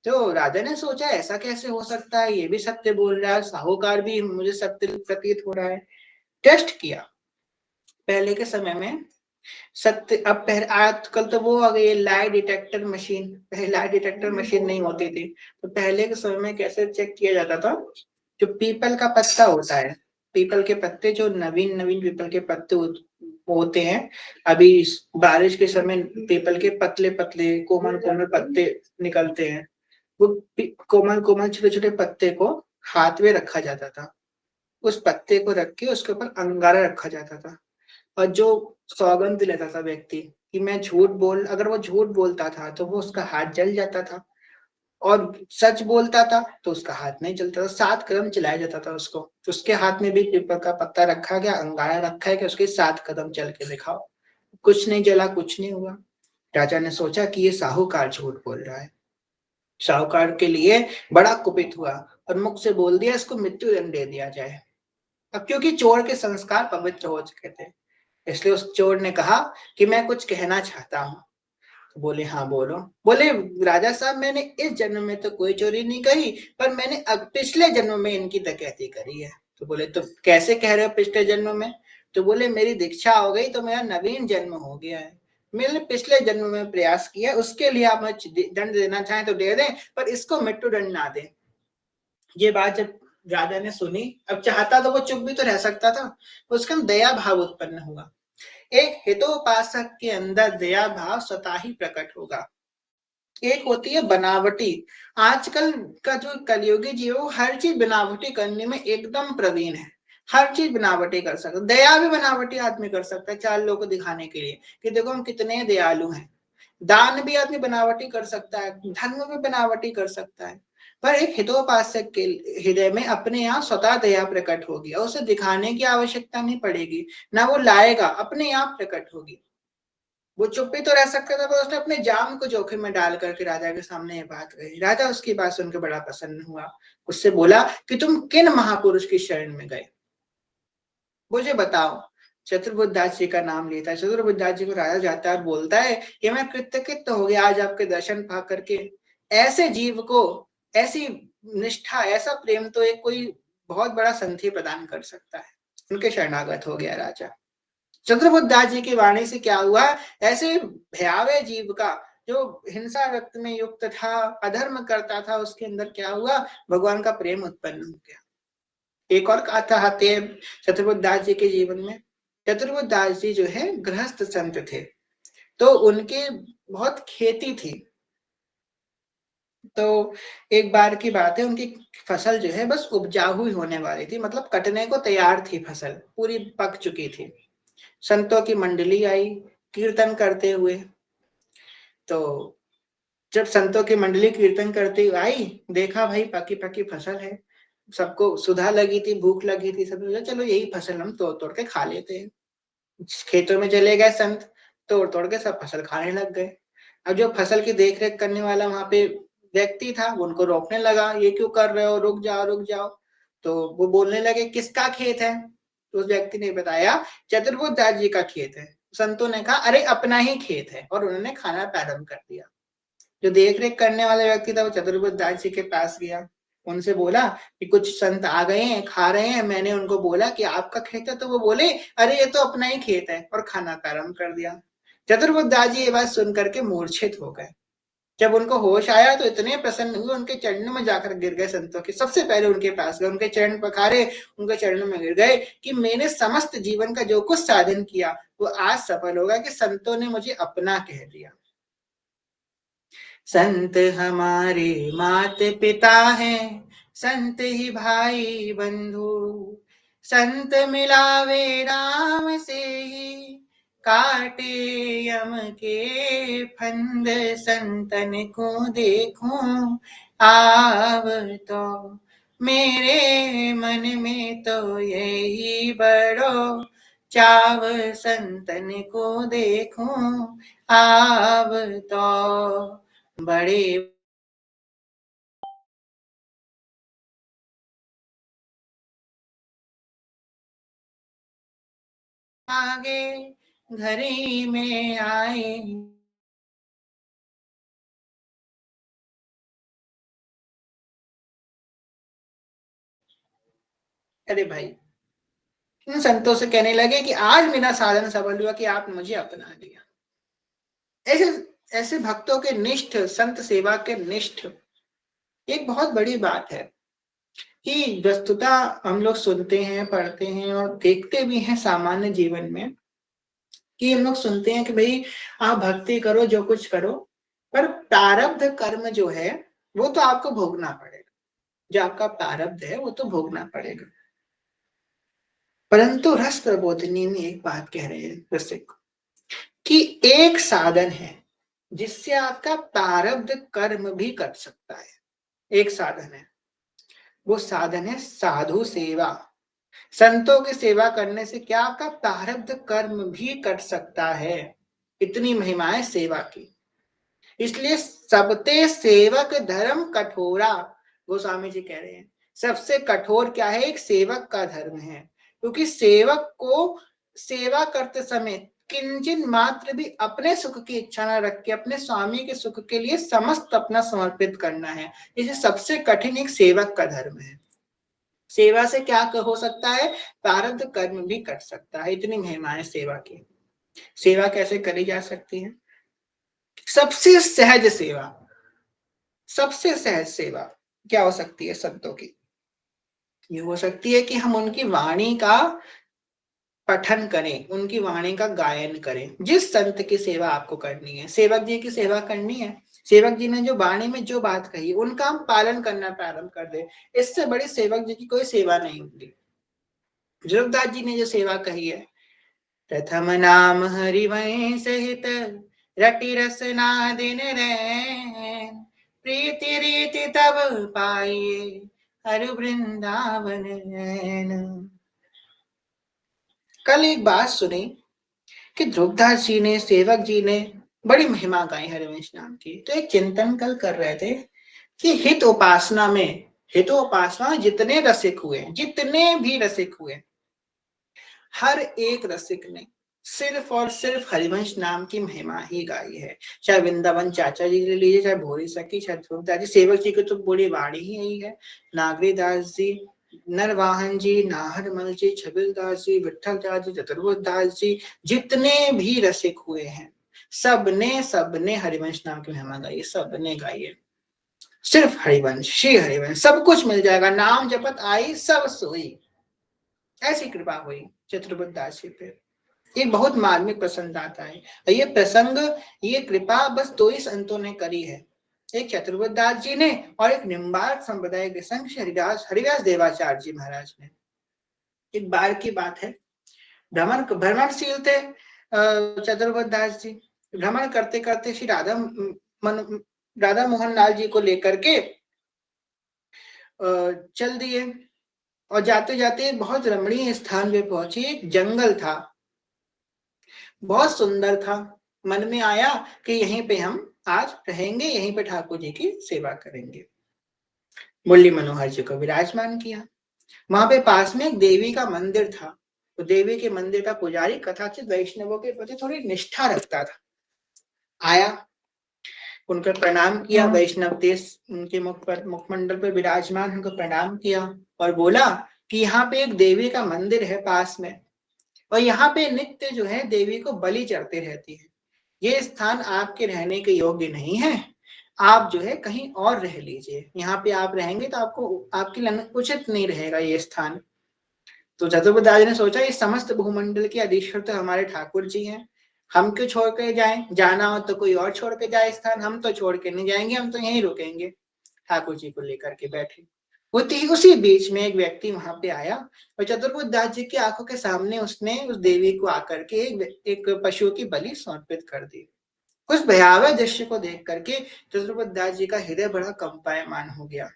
तो राजा ने सोचा ऐसा कैसे हो सकता है, ये भी सत्य बोल रहा है, साहूकार भी मुझे सत्य प्रतीत हो रहा है। टेस्ट किया। पहले के समय में सत्य, अब आजकल तो वो आ गई है लाई डिटेक्टर मशीन, पहले लाई डिटेक्टर मशीन नहीं होती थी। तो पहले के समय में कैसे चेक किया जाता था, जो पीपल का पत्ता होता है, पीपल के पत्ते, जो नवीन नवीन पीपल के पत्ते होते हैं, अभी बारिश के समय पीपल के पतले पतले कोमल कोमल पत्ते निकलते हैं, वो कोमल कोमल छोटे छोटे पत्ते को हाथ में रखा जाता था। उस पत्ते को रख के उसके ऊपर अंगारा रखा जाता था, और जो सौगंध लेता था व्यक्ति कि मैं झूठ बोल, अगर वो झूठ बोलता था तो वो उसका हाथ जल जाता था, और सच बोलता था तो उसका हाथ नहीं जलता था। 7 कदम चलाया जाता था उसको। उसके हाथ में भी पीपल का पत्ता रखा गया, अंगारा रखा है कि उसके 7 कदम चल के दिखाओ। कुछ नहीं जला, कुछ नहीं हुआ। राजा ने सोचा कि ये साहूकार झूठ बोल रहा है। साहूकार के लिए बड़ा कुपित हुआ और मुख से बोल दिया इसको मृत्यु दंड दे दिया जाए। अब क्योंकि चोर के संस्कार पवित्र हो चुके थे, इसलिए उस चोर ने कहा कि मैं कुछ कहना चाहता हूँ। तो बोले हाँ बोलो। बोले राजा साहब मैंने इस जन्म में तो कोई चोरी नहीं करी, पर मैंने पिछले जन्म में इनकी डकैती करी है। तो बोले तो कैसे कह रहे हो पिछले जन्म में? तो बोले मेरी दीक्षा हो गई तो मेरा नवीन जन्म हो गया है, मैंने पिछले जन्म में प्रयास किया, उसके लिए आप मुझे दंड देना चाहें तो दे दें, पर इसको मृत्यु दंड ना दें। ये बात जब राजा ने सुनी, अब चाहता तो वो चुप भी तो रह सकता था, उसका दया भाव उत्पन्न हुआ। एक हितोपासक के अंदर दया भाव स्वतः ही प्रकट होगा। एक होती है बनावटी, आजकल का जो कलयुगी जीव है वो हर चीज बनावटी करने में एकदम प्रवीण है, हर चीज बनावटी कर सकता है। दया भी बनावटी आदमी कर सकता है 4 लोगों को दिखाने के लिए कि देखो हम कितने दयालु हैं। दान भी आदमी बनावटी कर सकता है, धर्म भी बनावटी कर सकता है, पर एक हितोपासक के हृदय में अपने आप स्वतः दया प्रकट होगी और उसे दिखाने की आवश्यकता नहीं पड़ेगी, ना वो लाएगा, अपने आप प्रकट होगी। वो चुप भी तो रह सकता था, पर उसने अपने जान को जोखिम में डाल करके राजा के सामने ये बात कही। राजा उसकी बात सुनकर बड़ा प्रसन्न हुआ। उससे बोला कि तुम किन महापुरुष की शरण में गए, मुझे बताओ। चतुर्बुद्धदास जी का नाम लेता है। चतुर्बुद्धदास जी को राजा जाता है और बोलता है कि मैं कृतकृत हो गया आज आपके दर्शन पा करके। ऐसे जीव को ऐसी निष्ठा, ऐसा प्रेम तो एक कोई बहुत बड़ा संत ही प्रदान कर सकता है। उनके शरणागत हो गया राजा। चतुर्बुद्धदास जी की वाणी से क्या हुआ, ऐसे भयावह जीव का जो हिंसा रक्त में युक्त था, अधर्म करता था, उसके अंदर क्या हुआ, भगवान का प्रेम उत्पन्न हो गया। एक और गाथा आती है चतुर्बुद्धदास जी के जीवन में। चतुर्बुद्धदास जी जो है गृहस्थ संत थे, तो उनके बहुत खेती थी। तो एक बार की बात है, उनकी फसल जो है बस उपजाऊ ही होने वाली थी, मतलब कटने को तैयार थी, फसल पूरी पक चुकी थी। संतों की मंडली आई कीर्तन करते हुए। तो जब संतों की मंडली कीर्तन करते हुए आई, देखा भाई पकी पकी फसल है, सबको सुधा लगी थी, भूख लगी थी, सब बोले चलो यही फसल हम तोड़ तोड़ के खा लेते हैं। खेतों में चले गए संत, तोड़ तोड़ के सब फसल खाने लग गए। अब जो फसल की देख रेख करने वाला वहां पे व्यक्ति था, वो उनको रोकने लगा, ये क्यों कर रहे हो, रुक जाओ रुक जाओ। तो वो बोलने लगे किसका खेत है, तो उस व्यक्ति ने बताया चतुर्बुद्धदास जी का खेत है। संतों ने कहा अरे अपना ही खेत है, और उन्होंने खाना प्रारंभ कर दिया। जो देख रेख करने वाला व्यक्ति था वो चतुर्बुद्धदास जी के पास गया, उनसे बोला कि कुछ संत आ गए हैं, खा रहे हैं, मैंने उनको बोला कि आपका खेत है, तो वो बोले अरे ये तो अपना ही खेत है, और खाना प्रारंभ कर दिया। चतुर्बुद्धदास जी ये बात सुन करके मूर्छित हो गए। जब उनको होश आया तो इतने प्रसन्न हुए, उनके चरणों में जाकर गिर गए, संतों के सबसे पहले उनके पास गए, उनके चरण पखारे, उनके चरणों में गिर गए कि मैंने समस्त जीवन का जो कुछ साधन किया वो आज सफल होगा कि संतों ने मुझे अपना कह दिया। संत हमारे मात पिता हैं, संत ही भाई बंधु, संत मिलावे राम से ही, काटे यम के फंद, संतन को देखूं आव तो, मेरे मन में तो यही बड़ो चाव, संतन को देखूं आव तो, बड़े आगे घर ही में आए। अरे भाई, इन संतों से कहने लगे कि आज मेरा साधन सफल हुआ कि आपने मुझे अपना लिया। ऐसे ऐसे भक्तों के निष्ठ, संत सेवा के निष्ठ एक बहुत बड़ी बात है कि वस्तुतः हम लोग सुनते हैं, पढ़ते हैं और देखते भी हैं सामान्य जीवन में कि हम लोग सुनते हैं कि भाई आप भक्ति करो, जो कुछ करो, पर प्रारब्ध कर्म जो है वो तो आपको भोगना पड़ेगा। जो आपका प्रारब्ध है वो तो भोगना पड़ेगा। परंतु रस प्रबोधिनी में एक बात कह रहे हैं रसिक, कि एक साधन है जिससे आपका प्रारब्ध कर्म भी कर सकता है। एक साधन है, वो साधन है साधु सेवा। संतों की सेवा करने से क्या आपका प्रारब्ध कर्म भी कट सकता है। इतनी महिमाएं सेवा की। इसलिए सबते सेवक धर्म कठोरा, गोस्वामी जी कह रहे हैं सबसे कठोर क्या है, एक सेवक का धर्म है। क्योंकि सेवक को सेवा करते समय किंचित मात्र भी अपने सुख की इच्छा न रख के अपने स्वामी के सुख के लिए समस्त अपना समर्पित करना है। इसे सबसे कठिन एक सेवक का धर्म है। सेवा से क्या हो सकता है, प्रारब्ध कर्म भी कर सकता है। इतनी महिमाएं सेवा की। सेवा कैसे करी जा सकती है, सबसे सहज सेवा, सबसे सहज सेवा क्या हो सकती है संतों की, ये हो सकती है कि हम उनकी वाणी का पठन करें, उनकी वाणी का गायन करें। जिस संत की सेवा आपको करनी है, सेवक जी की सेवा करनी है, सेवक जी ने जो वाणी में जो बात कही उनका हम पालन करना प्रारंभ कर दे, इससे बड़ी सेवक जी की कोई सेवा नहीं होती। ध्रुवदास जी ने जो सेवा कही है, प्रथम नाम हरिवंश हित, रटि रसना दिन रैन, प्रीति रीति तब पाइए, हर वृंदावन नैन। कल एक बात सुनी कि ध्रुवदास जी ने, सेवक जी ने बड़ी महिमा गाई हरिवंश नाम की। तो एक चिंतन कल कर रहे थे कि हित उपासना में, हित उपासना जितने रसिक हुए, जितने भी रसिक हुए, हर एक रसिक ने सिर्फ और सिर्फ हरिवंश नाम की महिमा ही गाई है। चाहे वृंदावन चाचा जी ले लीजिए, चाहे भोरी सखी, चाहे ध्रुवदास जी, सेवक जी की तो बड़ी वाणी ही यही है। नागरीदास जी, नरवाहन जी, नाहरमल जी, छबिलदास जी, विठल दास जी, चतुर्बुद्धदास जी, जितने भी रसिक हुए हैं, सबने सबने हरिवंश नाम की महिमा गाई, सबने गाई है। सिर्फ हरिवंश, श्री हरिवंश, सब कुछ मिल जाएगा, नाम जपत आई सब सोई। ऐसी कृपा हुई चतुर्बुद्धदास जी पे। ये बहुत मार्मिक प्रसंग आता है। ये प्रसंग, ये कृपा बस दो ही संतों ने करी है, एक चतुर्बुद्धदास जी ने और एक निम्बार्क संप्रदाय के संत हरिदास हरिदास देवाचार्य जी महाराज ने। एक बार की बात है, भ्रमणशील थे चतुर्बुद्धदास जी। भ्रमण करते करते श्री राधा मोहन लाल जी को लेकर के चल दिए और जाते जाते बहुत रमणीय स्थान पे पहुंचे। एक जंगल था, बहुत सुंदर था। मन में आया कि यहीं पे हम आज रहेंगे, यहीं पे ठाकुर जी की सेवा करेंगे। मुरली मनोहर जी को विराजमान किया। वहां पे पास में एक देवी का मंदिर था। तो देवी के मंदिर का पुजारी कथाचित वैष्णवों के प्रति थोड़ी निष्ठा रखता था। आया, उनका प्रणाम किया, वैष्णव देश उनके मुखमंडल पर विराजमान, उनको प्रणाम किया और बोला कि यहाँ पे एक देवी का मंदिर है पास में, और यहाँ पे नित्य जो है देवी को बलि चढ़ती रहती है। ये स्थान आपके रहने के योग्य नहीं है, आप जो है कहीं और रह लीजिए। यहाँ पे आप रहेंगे तो आपको आपके लिए उचित नहीं रहेगा ये स्थान। तो चतुर्बुद्धदास ने सोचा इस समस्त भूमंडल के अधीश्वर तो हमारे ठाकुर जी हैं, हम क्यों छोड़ के जाएं? जाना हो तो कोई और छोड़ के जाए स्थान, हम तो छोड़ के नहीं जाएंगे, हम तो यहीं रुकेंगे। ठाकुर जी को लेकर के बैठे। उसी बीच में एक व्यक्ति वहां पे आया और चतुर्बुद्धदास जी की आंखों के सामने उसने उस देवी को आकर के एक पशु की बलि समर्पित कर दी। उस भयावह दृश्य को देख करके चतुर्बुद्धदास जी का हृदय बड़ा कंपायमान हो गया,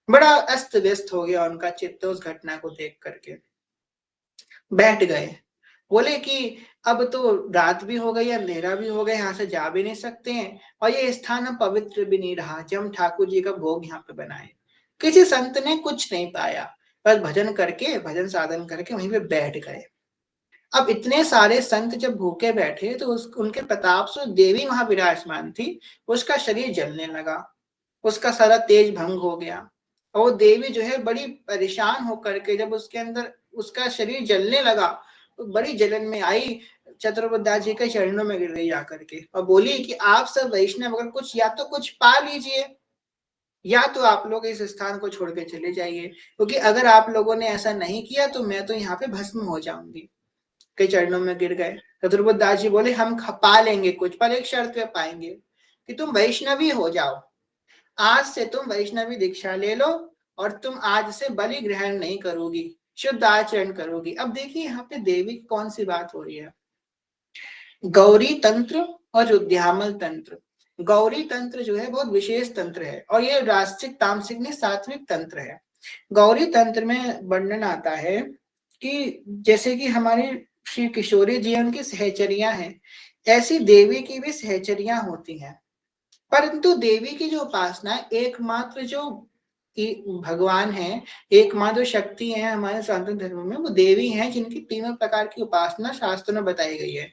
बड़ा अस्त व्यस्त हो गया उनका चित्त उस घटना को देख करके। बैठ गए, बोले कि अब तो रात भी हो गई, अंधेरा भी हो गया, यहाँ से जा भी नहीं सकते हैं और ये स्थान हम पवित्र भी नहीं रहा जब हम ठाकुर जी का भोग यहाँ पे बनाए। किसी संत ने कुछ नहीं पाया, बस भजन करके, भजन साधन करके वहीं पे बैठ गए। अब इतने सारे संत जब भूखे बैठे तो उनके प्रताप से देवी वहां विराजमान थी, उसका शरीर जलने लगा, उसका सारा तेज भंग हो गया और वो देवी जो है बड़ी परेशान होकर के जब उसके अंदर उसका शरीर जलने लगा तो बड़ी जलन में आई, चतुर्बुद्धदास जी के चरणों में गिर गई जाकर के और बोली कि आप सब वैष्णव अगर कुछ या तो कुछ पा लीजिए या तो आप लोग इस स्थान को छोड़ के चले जाइए, क्योंकि अगर आप लोगों ने ऐसा नहीं किया तो मैं तो यहाँ पे भस्म हो जाऊंगी। के चरणों में गिर गए। चतुर्बुद्धदास जी बोले हम पा लेंगे कुछ, पर एक शर्त पे पाएंगे कि तुम वैष्णवी हो जाओ, आज से तुम वैष्णवी दीक्षा ले लो और तुम आज से बलि ग्रहण नहीं करोगी, शुद्ध आचरण करोगी। अब देखिए यहाँ पे देवी की कौन सी बात हो रही है, गौरी तंत्र और उद्यामल तंत्र। गौरी तंत्र जो है बहुत विशेष तंत्र है और ये रास्तिक तामसिक में सात्विक तंत्र है। गौरी तंत्र में वर्णन आता है कि जैसे कि हमारी श्री किशोरी जी उनकी सहचरियां हैं, ऐसी देवी की भी सहचरियां होती हैं। परंतु देवी की जो उपासना है, एकमात्र जो भगवान है, एकमात्र शक्ति है हमारे सनातन धर्म में, वो देवी हैं जिनकी तीनों प्रकार की उपासना शास्त्रों में बताई गई है।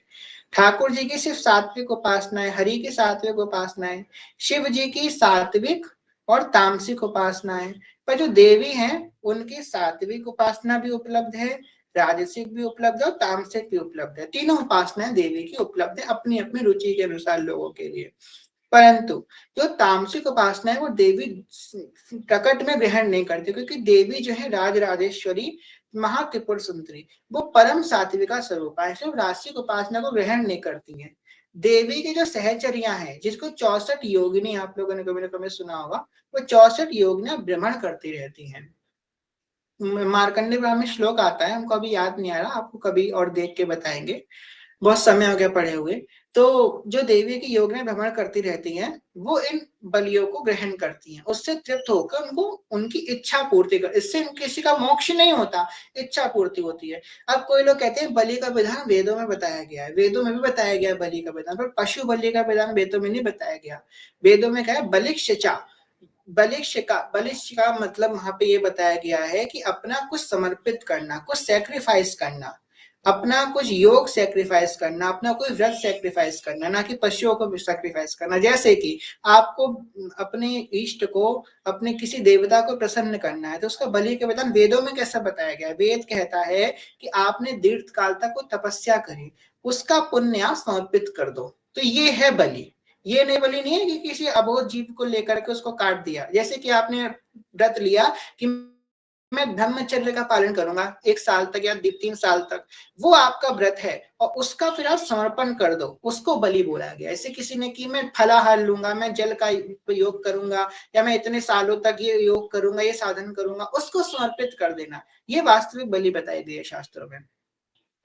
ठाकुर जी की सिर्फ सात्विक उपासना है, हरि की सात्विक उपासना है, शिव जी की सात्विक और तामसिक उपासना है। पर जो देवी हैं उनकी सात्विक उपासना भी उपलब्ध है, राजसिक भी उपलब्ध है और तामसिक भी उपलब्ध है। तीनों उपासनाएं देवी की उपलब्ध है अपनी अपनी रुचि के अनुसार लोगों के लिए। परंतु जो तामसिक उपासना है वो देवी प्रकट में ग्रहण नहीं करती, क्योंकि देवी जो है राज राजेश्वरी महात्रिपुर सुंदरी, वो परम सात्विका स्वरूप है, सिर्फ राशिक उपासना को ग्रहण नहीं करती है। देवी की जो सहचरियां हैं, जिसको 64 योगिनी आप लोगों ने कभी ना कभी सुना होगा, वो 64 योगिनियां भ्रमण करती रहती हैं। मार्कंडे पुराण में श्लोक आता है, हमको अभी याद नहीं आ रहा, आपको कभी और देख के बताएंगे, बहुत समय हो गया पढ़े हुए। तो जो देवी की योगिनियां भ्रमण करती रहती हैं, वो इन बलियों को ग्रहण करती हैं, उससे तृप्त होकर उनको उनकी इच्छा पूर्ति कर, इससे किसी का मोक्ष नहीं होता, इच्छा पूर्ति होती है। अब कोई लोग कहते हैं बलि का विधान वेदों में बताया गया है, वेदों में भी बताया गया है बलि का विधान, पर पशु बलि का विधान वेदों में नहीं बताया गया। वेदों में क्या है, बलिक्षचा, बलिष्ठ का मतलब वहां पे ये बताया गया है कि अपना कुछ समर्पित करना, कुछ सेक्रीफाइस करना। अपना कुछ योग सेक्रीफाइस करना, अपना कोई व्रत सेक्रीफाइस करना, ना कि पशुओं को सेक्रीफाइस करना। जैसे कि आपको अपने इष्ट को, अपने किसी देवता को प्रसन्न करना है, तो उसका बलि के विधान वेदों में कैसा बताया गया है? वेद कहता है कि आपने दीर्घ काल तक वो तपस्या करी, उसका पुण्य आप समर्पित कर दो, तो ये है बलि। ये नहीं, बलि नहीं है कि किसी अबोध जीव को लेकर के उसको काट दिया। जैसे कि आपने व्रत लिया कि मैं ब्रह्मचर्य का पालन करूंगा 1 साल तक या 3 साल तक, वो आपका व्रत है, और उसका फिर आप समर्पण कर दो, उसको बलि बोला गया। ऐसे किसी ने कि मैं फलाहार लूंगा, मैं जल का उपयोग करूंगा, या मैं इतने सालों तक ये योग करूंगा, ये साधन करूंगा, उसको समर्पित कर देना, ये वास्तविक बलि बताई गई है शास्त्रों में।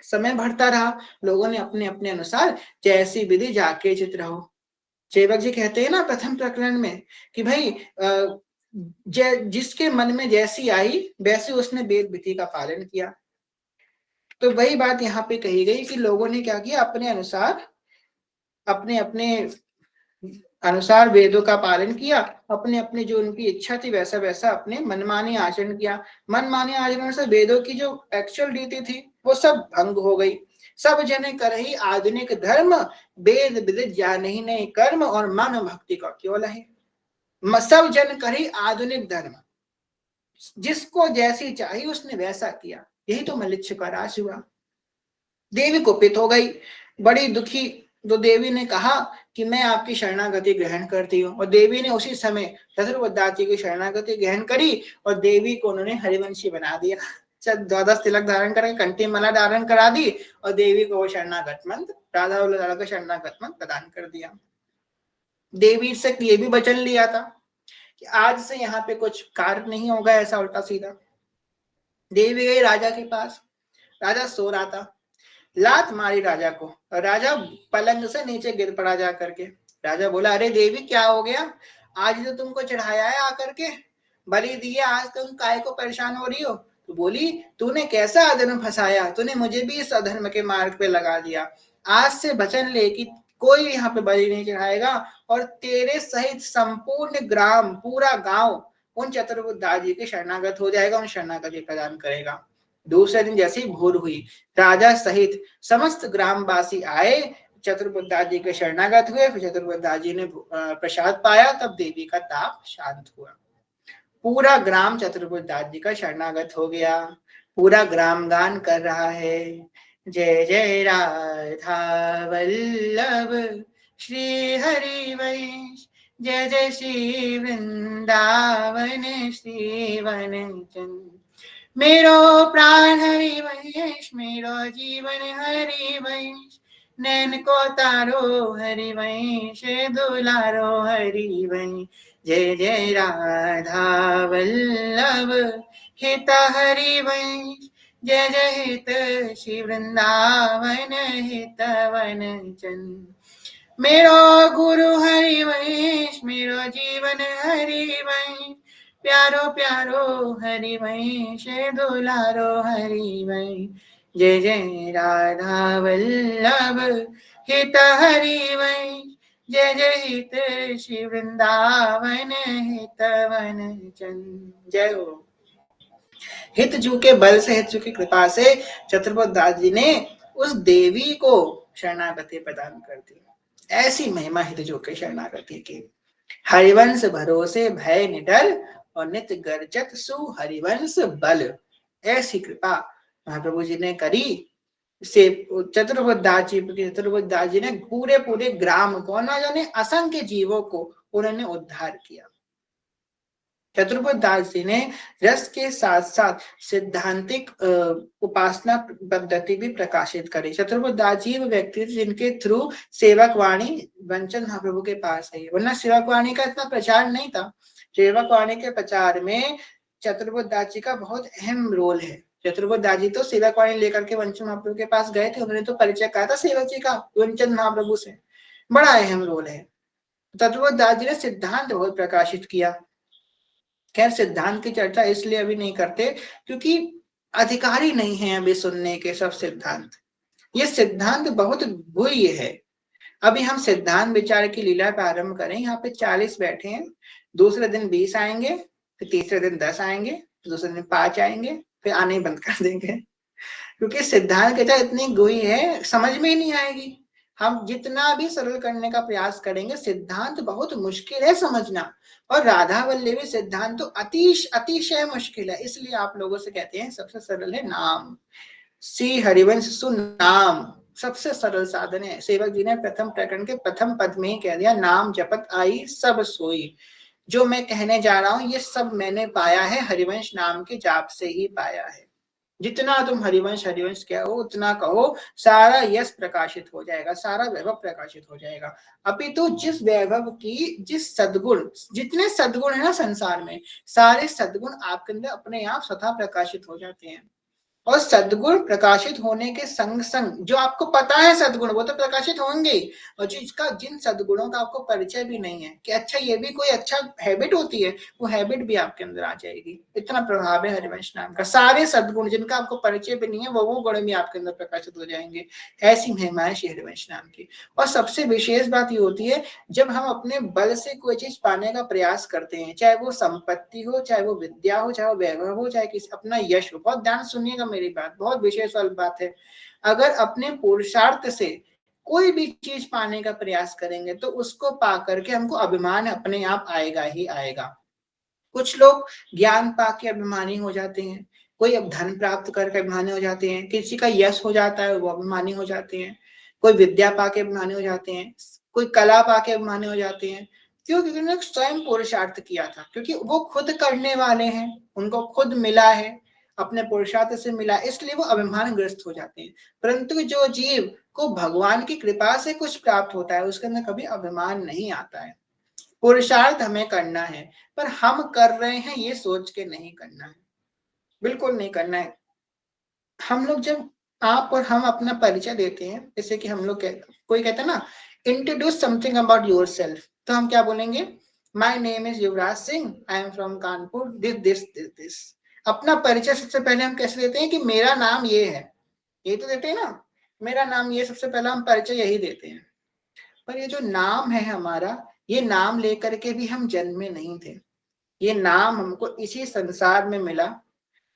समय बढ़ता रहा, लोगों ने अपने अपने अनुसार जैसी विधि जाके चित रहो। चेवक जी कहते हैं ना प्रथम प्रकरण में कि भाई जिसके मन में जैसी आई वैसे उसने वेद विधि का पालन किया। तो वही बात यहाँ पे कही गई कि लोगों ने क्या किया, अपने अनुसार, अपने अपने अनुसार वेदों का पालन किया, अपने अपने जो उनकी इच्छा थी वैसा वैसा अपने मनमानी आचरण किया। मनमानी आचरण से वेदों की जो एक्चुअल रीति थी वो सब भंग हो गई। सब जने करही आधुनिक धर्म, वेद विदित जानहि नहीं कर्म, और मन भक्ति का केवल है। सब जन करही आधुनिक धर्म, जिसको जैसी चाहिए उसने वैसा किया, यही तो मलिच्छ का राज हुआ। देवी कुपित हो गई, बड़ी दुखी। तो देवी ने कहा कि मैं आपकी शरणागति ग्रहण करती हूँ, और देवी ने उसी समय चतुर्वदाची की शरणागति ग्रहण करी, और देवी को उन्होंने हरिवंशी बना दिया। 12 तिलक धारण करके कंठी माला धारण करा दी, और देवी को वो शरणागत मंत्र, राधा वल्लभ का शरणागत मंत्र प्रदान कर दिया। देवी से ये भी वचन लिया था कि आज से यहाँ पे कुछ कार्य नहीं होगा ऐसा उल्टा सीधा। देवी गई राजा के पास, राजा सो रहा था, लात मारी राजा को, और राजा पलंग से नीचे गिर पड़ा जा करके। राजा बोला, अरे देवी क्या हो गया, आज तो तुमको चढ़ाया है आकर के, बलि दिया, आज तुम काय को परेशान हो रही हो? तो बोली, तूने कैसा अधर्म फंसाया, तूने मुझे भी इस अधर्म के मार्ग पे लगा दिया। आज से वचन ले कि कोई यहाँ पे बलि नहीं चढ़ाएगा, और तेरे सहित संपूर्ण ग्राम, पूरा गांव उन चतुर्बुद्धाजी के शरणागत हो जाएगा, उन शरणागति प्रदान करेगा। दूसरे दिन जैसी भोर हुई, राजा सहित समस्त ग्रामवासी आए, चतुर्बुद्धाजी के शरणागत हुए। फिर चतुर्बुद्धाजी ने प्रसाद पाया, तब देवी का ताप शांत हुआ। पूरा ग्राम चतुर्बुद्धाजी का शरणागत हो गया। पूरा ग्राम गान कर रहा है, जय जय राधा वल्लभ श्री हरि वंश, जय जय श्री वृंदावन श्री वन चंद। मेरो प्राण हरि वंश, मेरो जीवन हरि वंश, नैन को तारो हरि वंश, दुलारो हरि वंश। जय जय राधा वल्लभ हित हरि वंश, जय जय हित श्री वृंदावन हित वन चंद। मेरो गुरु हरि वंश, मेरो जीवन हरि वंश, प्यारो प्यारो हरि वंश, दुलारो हरि वंश। जय जय राधा वल्लभ हित हरि वंश, जय जय हित श्री वृंदावन हित वन चंद। जय हो। हितजू के बल से, हितजू की कृपा से चतुर्बुद्धाजी जी ने उस देवी को शरणागति प्रदान कर दी। ऐसी महिमा हितजू के शरणागति की। हरिवंश भरोसे भय निडर, और नित गर्जत सु हरिवंश बल। ऐसी कृपा महाप्रभु जी ने करी से चतुर्बुद्धाजी जी ने पूरे पूरे ग्राम को, ना जाने असंख्य जीवों को उन्होंने उद्धार किया। चतुर्बुद्धाजी जी ने रस के साथ साथ सिद्धांतिक उपासना पद्धति भी प्रकाशित करी। चतुर्बुद्धाजी जी वो व्यक्ति जिनके थ्रू सेवक वाणी वंचन महाप्रभु के पास आई, वरना सेवक वाणी का इतना प्रचार नहीं था। सेवक वाणी के प्रचार में चतुर्बुद्धाजी का बहुत अहम रोल है। चतुर्बुद्धाजी तो सेवक वाणी लेकर के वंचन महाप्रभु के पास गए थे, उन्होंने तो परिचय कहा था सेवक जी का वंचन महाप्रभु से, बड़ा अहम रोल है। चतुर्बुद्धाजी ने सिद्धांत बहुत प्रकाशित किया। खैर सिद्धांत की चर्चा इसलिए अभी नहीं करते क्योंकि अधिकारी नहीं है अभी सुनने के सब सिद्धांत। ये सिद्धांत बहुत गुह्य है। अभी हम सिद्धांत विचार की लीला प्रारंभ करें। यहाँ पे 40 बैठे हैं, दूसरे दिन 20 आएंगे, फिर तीसरे दिन 10 आएंगे, फिर दूसरे दिन 5 आएंगे, फिर आने ही बंद कर देंगे। क्योंकि सिद्धांत कहता है इतनी गोई है, समझ में ही नहीं आएगी। हम जितना भी सरल करने का प्रयास करेंगे, सिद्धांत बहुत मुश्किल है समझना। और राधा वल्लभी सिद्धांत तो अतिशय मुश्किल है। इसलिए आप लोगों से कहते हैं सबसे सरल है नाम। श्री हरिवंश सुनाम सबसे सरल साधन है। सेवक जी ने प्रथम प्रकरण के प्रथम पद में ही कह दिया, नाम जपत आई सब सोई। जो मैं कहने जा रहा हूं ये सब मैंने पाया है, हरिवंश नाम के जाप से ही पाया है। जितना तुम हरिवंश हरिवंश कहो उतना कहो, सारा यश प्रकाशित हो जाएगा, सारा वैभव प्रकाशित हो जाएगा। अभी तो जिस वैभव की, जिस सद्गुण, जितने सद्गुण है ना संसार में, सारे सद्गुण आपके अंदर अपने आप स्वतः प्रकाशित हो जाते हैं। और सद्गुण प्रकाशित होने के संग संग जो आपको पता है सद्गुण वो तो प्रकाशित होंगे, और जिसका जिन सद्गुणों का आपको परिचय भी नहीं है कि अच्छा ये भी कोई अच्छा हैबिट होती है, वो हैबिट भी आपके अंदर आ जाएगी। इतना प्रभाव है हरिवंश नाम का। सारे सद्गुण जिनका आपको परिचय भी नहीं है वो गुण भी आपके अंदर प्रकाशित हो जाएंगे। ऐसी महिमा है श्री हरिवंश नाम की। और सबसे विशेष बात ये होती है, जब हम अपने बल से कोई चीज पाने का प्रयास करते हैं, चाहे वो संपत्ति हो, चाहे वो विद्या हो, चाहे वो वैभव हो, चाहे किसी अपना यश हो, बहुत ध्यान सुनिएगा मेरी बात, बहुत विशेष वाली बात है। अगर अपने पुरुषार्थ से कोई भी चीज पाने का प्रयास करेंगे तो उसको पा करके हमको अभिमान अपने आप आएगा ही आएगा। कुछ लोग ज्ञान पाके अभिमानी हो जाते हैं, कोई अब धन प्राप्त करके अभिमानी हो जाते हैं, किसी का यश हो जाता है वो अभिमानी हो जाते हैं, कोई विद्या पाके अभिमानी हो जाते हैं, कोई कला पाके अभिमानी हो जाते हैं। क्यों? क्योंकि उन्होंने स्वयं पुरुषार्थ किया था, क्योंकि वो खुद करने वाले हैं, उनको खुद मिला है, अपने पुरुषार्थ से मिला, इसलिए वो अभिमान ग्रस्त हो जाते हैं। परंतु जो जीव को भगवान की कृपा से कुछ प्राप्त होता है उसके अंदर कभी अभिमान नहीं आता है। पुरुषार्थ हमें करना है, पर हम कर रहे हैं ये सोच के नहीं करना है, बिल्कुल नहीं करना है। हम लोग जब आप और हम अपना परिचय देते हैं, जैसे कि हम लोग कोई कहता है ना, introduce something about your self, तो हम क्या बोलेंगे? My name is Yuvraj Singh, I am from Kanpur, this this this this. अपना परिचय सबसे पहले हम कैसे देते हैं कि मेरा नाम ये है, ये तो देते हैं ना, मेरा नाम ये, सबसे पहला हम परिचय यही देते हैं। पर ये जो नाम है हमारा, ये नाम लेकर के भी हम जन्मे नहीं थे। ये नाम हमको इसी संसार में मिला,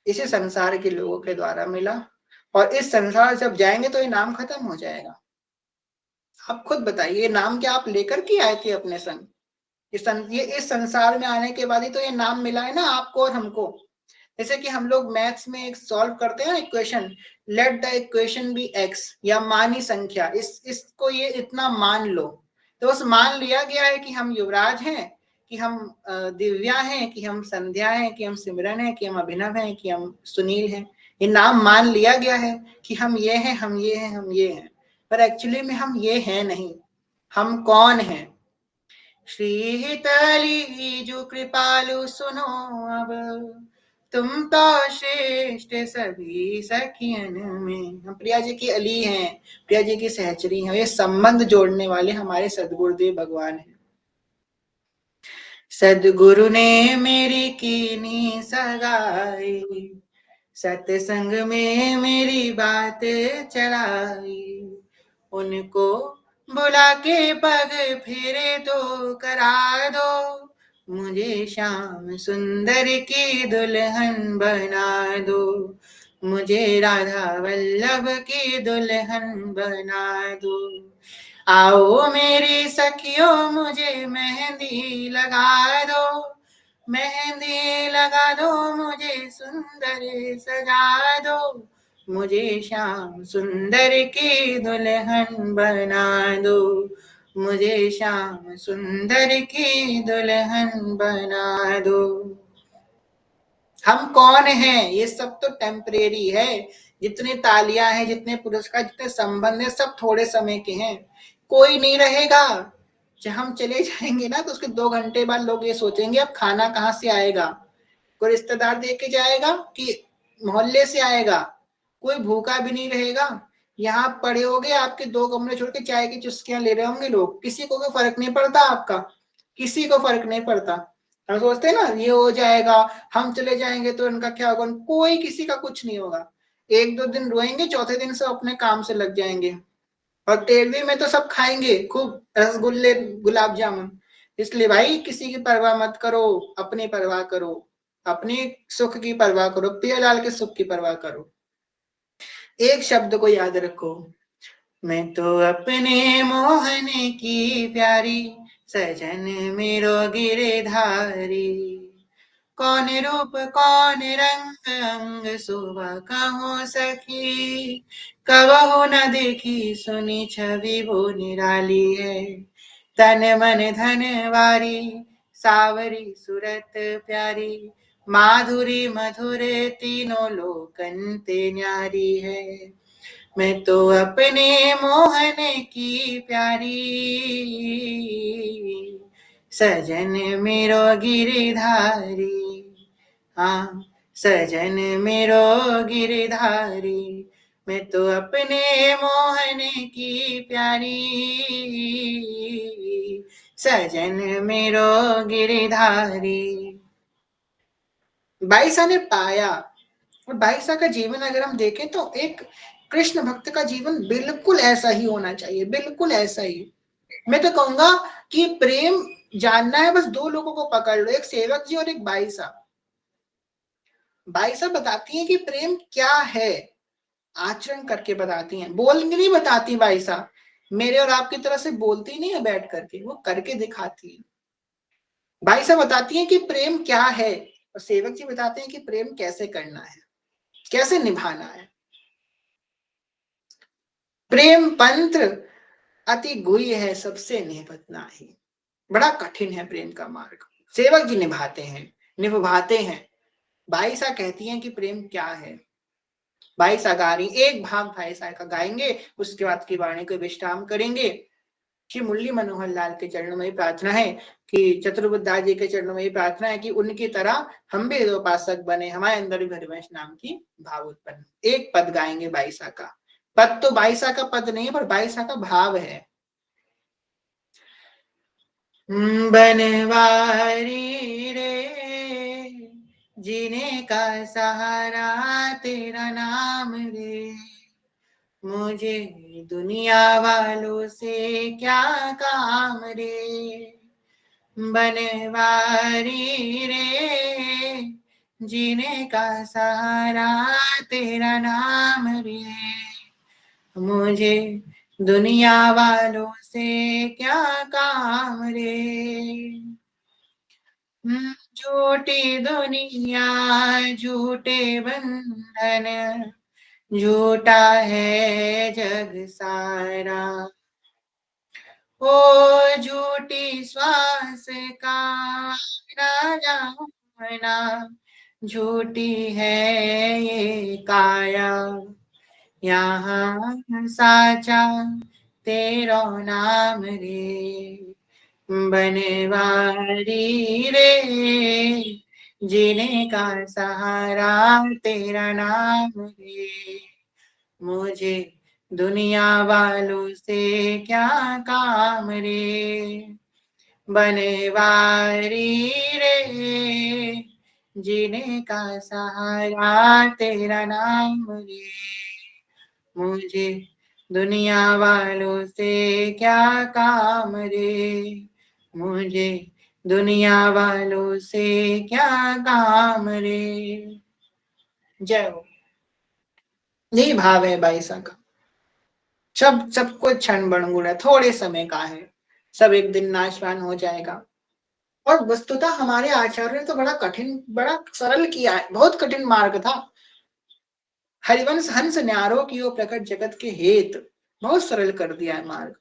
इसी संसार के लोगों के द्वारा मिला, और इस संसार जब जाएंगे तो ये नाम खत्म हो जाएगा। आप खुद बताइए, ये नाम क्या आप लेकर के आए थे अपने संग? ये इस संसार में आने के बाद ही तो ये नाम मिला है ना आपको और हमको। जैसे कि हम लोग मैथ्स में एक सॉल्व करते हैं equation, let the equation be X, या मानी संख्या, इसको ये इतना मान लो, तो बस मान लिया गया है कि हम युवराज हैं, कि हम दिव्या हैं, कि हम संध्या हैं, कि हम सिमरन हैं, कि हम अभिनव हैं, कि हम सुनील हैं। ये नाम मान लिया गया है कि हम ये हैं, हम ये हैं, हम ये हैं, पर एक्चुअली में हम ये हैं नहीं। हम कौन हैं? श्री तली जो कृपालु सुनो अब, तुम तो श्रेष्ठ सभी सखियन में। हम प्रिया जी की अली हैं, प्रिया जी की सहचरी हैं, ये संबंध जोड़ने वाले हमारे सदगुरुदेव भगवान हैं। सदगुरु ने मेरी कीनी सगाई, सत्संग में मेरी बात चलाई, उनको बुला के पग फेरे तो करा दो, मुझे श्याम सुंदर की दुल्हन बना दो, मुझे राधा वल्लभ की दुल्हन बना दो। आओ मेरी सखियों मुझे मेहंदी लगा दो, मेहंदी लगा दो, मुझे सुंदर सजा दो, मुझे श्याम सुंदर की दुल्हन बना दो, मुझे श्याम सुंदर की दुल्हन बना दो। हम कौन हैं? ये सब तो टेम्परेरी है। जितनी तालियां हैं, जितने पुरस्कार, जितने संबंध है, सब थोड़े समय के हैं, कोई नहीं रहेगा। जब हम चले जाएंगे ना तो उसके 2 घंटे बाद लोग ये सोचेंगे अब खाना कहाँ से आएगा, कोई रिश्तेदार दे के जाएगा कि मोहल्ले से आएगा, कोई भूखा भी नहीं रहेगा। यहाँ पड़े होगे, आपके 2 कमरे छोड़ के चाय की चुस्कियां ले रहे होंगे लोग, किसी को कोई फर्क नहीं पड़ता आपका, किसी को फर्क नहीं पड़ता। हम सोचते हैं ना ये हो जाएगा, हम चले जाएंगे तो इनका क्या होगा, कोई किसी का कुछ नहीं होगा। 1-2 दिन रोएंगे, चौथे दिन से अपने काम से लग जाएंगे। और 13वीं में तो सब खाएंगे खूब रसगुल्ले गुलाब जामुन। इसलिए भाई किसी की परवाह मत करो, अपनी परवाह करो, अपने सुख की परवाह करो, प्रियलाल के सुख की परवाह करो। एक शब्द को याद रखो, मैं तो अपने मोहन की प्यारी, सजन मेरो गिरधारी। कौन रूप कौन रंग अंग शोभा कहो सखी, कबहु न देखी सुनी छवि वो निराली है। तन मन धन वारी, सावरी सूरत प्यारी, माधुरी मधुर तीनों लोकन ते न्यारी है। मैं तो अपने मोहन की प्यारी, सजन मेरो गिरधारी। हाँ, सजन मेरो गिरधारी, मैं तो अपने मोहन की प्यारी, सजन मेरो गिरधारी। बाईसा ने पाया, और बाईसा का जीवन अगर हम देखें तो एक कृष्ण भक्त का जीवन बिल्कुल ऐसा ही होना चाहिए, बिल्कुल ऐसा ही। मैं तो कहूंगा कि प्रेम जानना है, बस दो लोगों को पकड़ लो, एक सेवक जी और एक बाईसा। बाईसा बताती हैं कि प्रेम क्या है, आचरण करके बताती हैं, बोल के नहीं बताती बाईसा, मेरे और आपकी तरह से बोलती नहीं है बैठ करके, वो करके दिखाती है। बाईसा बताती हैं कि प्रेम क्या है, और सेवक जी बताते हैं कि प्रेम कैसे करना है, कैसे निभाना है। प्रेम पंत्र अति गुह्य है, सबसे निभत नाही। बड़ा कठिन है प्रेम का मार्ग, सेवक जी निभाते हैं, निभाते हैं। बाईसा कहती हैं कि प्रेम क्या है। बाईसा गा रही, एक भाग बाईसा का गाएंगे, उसके बाद की वाणी को विश्राम करेंगे। श्री मुरली मनोहर लाल के चरणों में प्रार्थना है, कि चतुर्बुद्धास जी के चरणों में प्रार्थना है कि उनकी तरह हम भी उपासक बने, हमारे अंदर भी हरिवंश नाम की भाव उत्पन्न। एक पद गाएंगे बाईसा का, पद तो बाईसा का पद नहीं है, पर बाईसा का भाव है। बनवारी रे, जीने का सहारा तेरा नाम रे, मुझे दुनिया वालों से क्या काम रे। बनवारी रे, जीने का सहारा तेरा नाम रे, मुझे दुनिया वालों से क्या काम रे। झूठी दुनिया झूठे बंधन, झूठा है जग सारा, ओ झूठी श्वास का ना जाना, झूठी है ये काया, यहाँ साचा तेरो नाम रे। बनवारी रे, जीने का सहारा तेरा नाम रे, मुझे दुनिया वालों से क्या काम रे। बनवारी रे, जीने का सहारा तेरा नाम रे, मुझे दुनिया वालों से क्या काम रे, मुझे दुनिया वालों से क्या काम रे। जय हो। यही भाव है बाईसा का। सब कुछ क्षण भंगुर है, थोड़े समय का है, सब एक दिन नाशवान हो जाएगा। और वस्तुतः हमारे आचार्य ने तो बड़ा कठिन, बड़ा सरल किया है, बहुत कठिन मार्ग था। हरिवंश हंस न्यारो की प्रकट जगत के हेत, बहुत सरल कर दिया है मार्ग।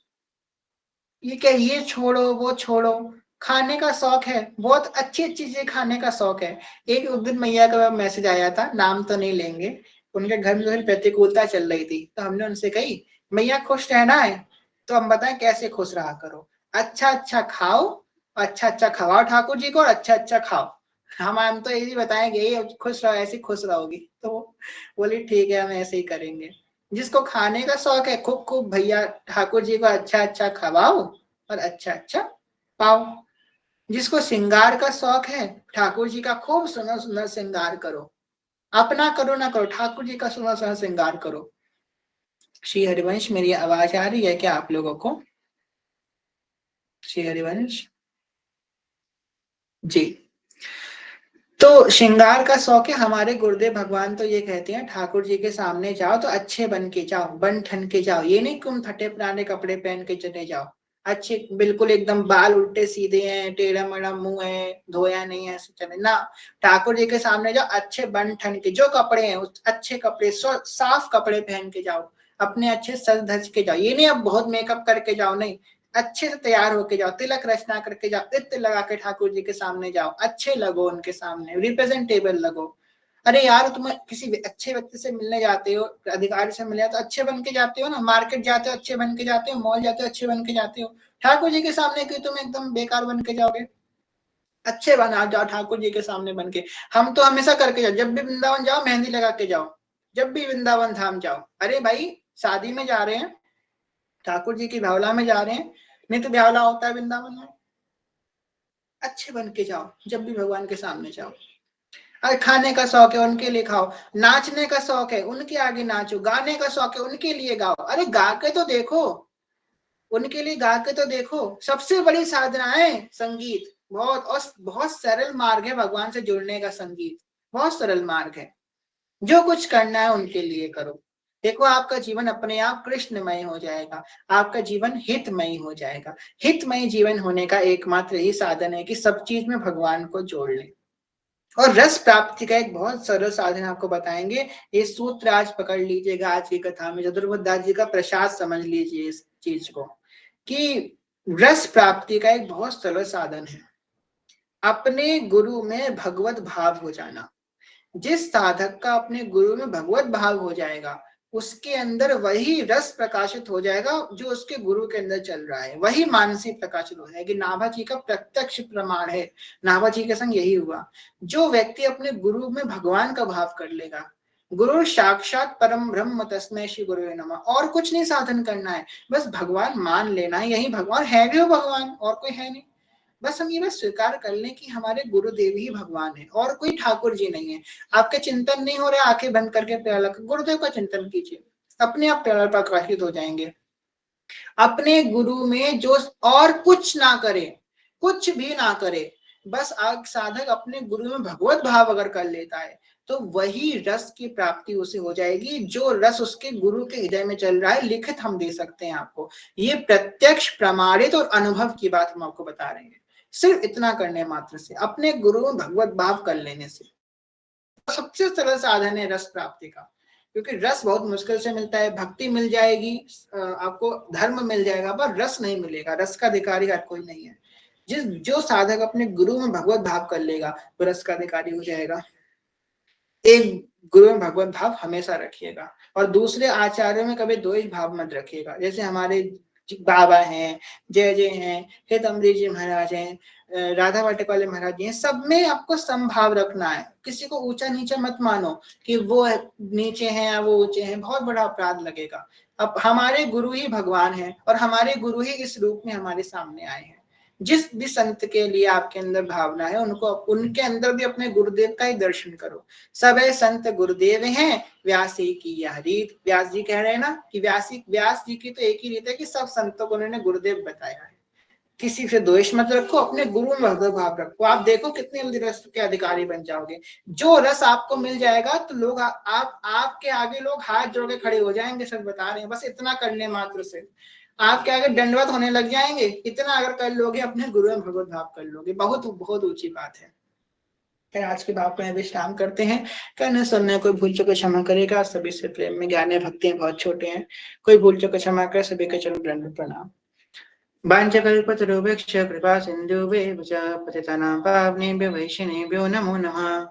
ये क्या, ये छोड़ो वो छोड़ो, खाने का शौक है, बहुत अच्छी अच्छी चीजें खाने का शौक है। एक उस दिन मैया का मैसेज आया था, नाम तो नहीं लेंगे, उनके घर में थोड़ी प्रतिकूलता चल रही थी, तो हमने उनसे कही मैया खुश रहना है तो हम बताएं कैसे खुश रहा करो, अच्छा अच्छा खाओ, अच्छा अच्छा खवाओ ठाकुर जी को, और अच्छा अच्छा खाओ। हम तो यही बताएंगे, यही खुश रहो, ऐसे खुश रहोगी। तो बोली ठीक है, हम ऐसे ही करेंगे। जिसको खाने का शौक है, खूब खूब भैया ठाकुर जी को अच्छा अच्छा खवाओ और अच्छा अच्छा पाओ। जिसको श्रृंगार का शौक है, ठाकुर जी का खूब सुंदर सुंदर श्रृंगार करो, अपना करो ना करो, ठाकुर जी का सुंदर सुंदर श्रृंगार करो। श्री हरिवंश, मेरी आवाज आ रही है क्या आप लोगों को? श्री हरिवंश जी। तो श्रृंगार का शौक है। हमारे गुरुदेव भगवान तो ये कहते हैं ठाकुर जी के सामने जाओ तो अच्छे बन के जाओ, बन ठन के जाओ। ये नहीं तुम फटे पुराने कपड़े पहन के चले जाओ, अच्छे बिल्कुल एकदम बाल उल्टे सीधे हैं, टेढ़ा मेढ़ा मुंह है, धोया नहीं है, ऐसे चले ना। ठाकुर जी के सामने जाओ अच्छे बन ठन के, जो कपड़े हैं उस अच्छे कपड़े, साफ कपड़े पहन के जाओ, अपने अच्छे सज धज के जाओ। ये नहीं अब बहुत मेकअप करके जाओ, नहीं, अच्छे से तैयार होके जाओ, तिलक रचना करके जाओ, इत्र लगा के ठाकुर जी के सामने जाओ, अच्छे लगो उनके सामने, रिप्रेजेंटेबल लगो। अरे यार तुम किसी अच्छे व्यक्ति से मिलने जाते हो, अधिकारी से मिलने तो अच्छे बन के जाते हो ना, मार्केट जाते हो अच्छे बन के जाते हो, मॉल जाते हो अच्छे बन के जाते हो। ठाकुर जी के सामने क्यों तुम एकदम बेकार बन के जाओगे? अच्छे बना जाओ ठाकुर जी के सामने बन के। हम तो हमेशा करके जाओ, जब भी वृंदावन जाओ मेहंदी लगा के जाओ, जब भी वृंदावन धाम जाओ। अरे भाई शादी में जा रहे हैं, ठाकुर जी की भावला में जा रहे हैं, नहीं तो ब्यावला होता है वृंदावन में, अच्छे बन के जाओ जब भी भगवान के सामने जाओ। अरे खाने का शौक है उनके लिए खाओ, नाचने का शौक है उनके आगे नाचो, गाने का शौक है उनके लिए गाओ। अरे गा के तो देखो, उनके लिए गा के तो देखो। सबसे बड़ी साधना है संगीत, बहुत, और बहुत सरल मार्ग है भगवान से जुड़ने का। संगीत बहुत सरल मार्ग है। जो कुछ करना है उनके लिए करो, देखो आपका जीवन अपने आप कृष्णमय हो जाएगा, आपका जीवन हितमय हो जाएगा। हितमय जीवन होने का एकमात्र ही साधन है कि सब चीज में भगवान को जोड़ ले। और रस प्राप्ति का एक बहुत सरल साधन आपको बताएंगे। ये सूत्र आज पकड़ लीजिएगा, आज की कथा में चतुर्बुद्ध दास जी का प्रसाद समझ लीजिए इस चीज को, कि रस प्राप्ति का एक बहुत सरल साधन है अपने गुरु में भगवत भाव हो जाना। जिस साधक का अपने गुरु में भगवत भाव हो जाएगा, उसके अंदर वही रस प्रकाशित हो जाएगा जो उसके गुरु के अंदर चल रहा है, वही मानसिक प्रकाशित हो जाएगी। नाभा जी का प्रत्यक्ष प्रमाण है, नाभा जी के संग यही हुआ। जो व्यक्ति अपने गुरु में भगवान का भाव कर लेगा, गुरु साक्षात परम ब्रह्म तस्मै श्री गुरुवे नमः, और कुछ नहीं साधन करना है, बस भगवान मान लेना है, यही भगवान है, भी हो भगवान, और कोई है नहीं। बस हम ये बस स्वीकार कर लें कि हमारे गुरुदेव ही भगवान है और कोई ठाकुर जी नहीं है। आपके चिंतन नहीं हो रहा, आंखें बंद करके प्याला गुरुदेव का चिंतन कीजिए, अपने आप प्याला प्रकाशित हो जाएंगे। अपने गुरु में जो, और कुछ ना करे, कुछ भी ना करे, बस आग साधक अपने गुरु में भगवत भाव अगर कर लेता है तो वही रस की प्राप्ति उसे हो जाएगी, जो रस उसके गुरु के हृदय में चल रहा है। लिखित हम दे सकते हैं आपको, ये प्रत्यक्ष प्रमाणित और अनुभव की बात हम आपको बता रहे हैं। सिर्फ इतना करने मात्र से, अपने गुरु में भगवत भाव कर लेने से, सबसे सरल साधन है रस प्राप्ति का। क्योंकि रस बहुत मुश्किल से मिलता है, भक्ति मिल जाएगी, आपको धर्म मिल जाएगा, पर रस नहीं मिलेगा। रस का अधिकारी हर कोई नहीं है। जो साधक अपने गुरु में भगवत भाव कर लेगा वो रस का अधिकारी हो जाएगा। एक गुरु में भगवत भाव हमेशा रखिएगा, और दूसरे आचार्यों में कभी द्वेष भाव मत रखिएगा। जैसे हमारे बाबा हैं, जय जय हैं, हित अमरीश जी महाराज हैं, राधा वाटिक वाले महाराज जी हैं, सब में आपको समभाव रखना है। किसी को ऊंचा नीचा मत मानो कि वो नीचे हैं या वो ऊंचे हैं, बहुत बड़ा अपराध लगेगा। अब हमारे गुरु ही भगवान हैं और हमारे गुरु ही इस रूप में हमारे सामने आए हैं। जिस भी संत के लिए आपके अंदर भावना है, उनको उनके अंदर भी अपने गुरुदेव का ही दर्शन करो। सब संत गुरुदेव हैं, व्यासी की यह रीत। व्यास जी कह रहे हैं ना कि व्यास जी की तो एक ही रीत है कि सब संतों को उन्होंने गुरुदेव बताया है। किसी से द्वेष मत रखो, अपने गुरु में भगवत भाव रखो, आप देखो कितने जल्दी रस के अधिकारी बन जाओगे। जो रस आपको मिल जाएगा तो लोग आप आपके आगे लोग हाथ जोड़ के खड़े हो जाएंगे। सर बता रहे हैं, बस इतना करने मात्र से आपके आगे दंडवत होने लग जाएंगे। इतना अगर कर लोगे, अपने गुरु में भगवत भाव कर लोगे, बहुत बहुत ऊंची बात है। आज के भाव में विश्राम करते हैं। कहने सुनने कोई भूल चुके क्षमा करेगा, सभी से प्रेम में ज्ञान भक्ति बहुत छोटे हैं, कोई भूल चुके क्षमा कर, सभी के चरण दंड प्रणाम। वाञ्छकल्पतरुभ्यश्च कृपा सिन्धुभ्येव च पतितानां पावनेभ्यो वैष्णवेभ्यो नमो नमः।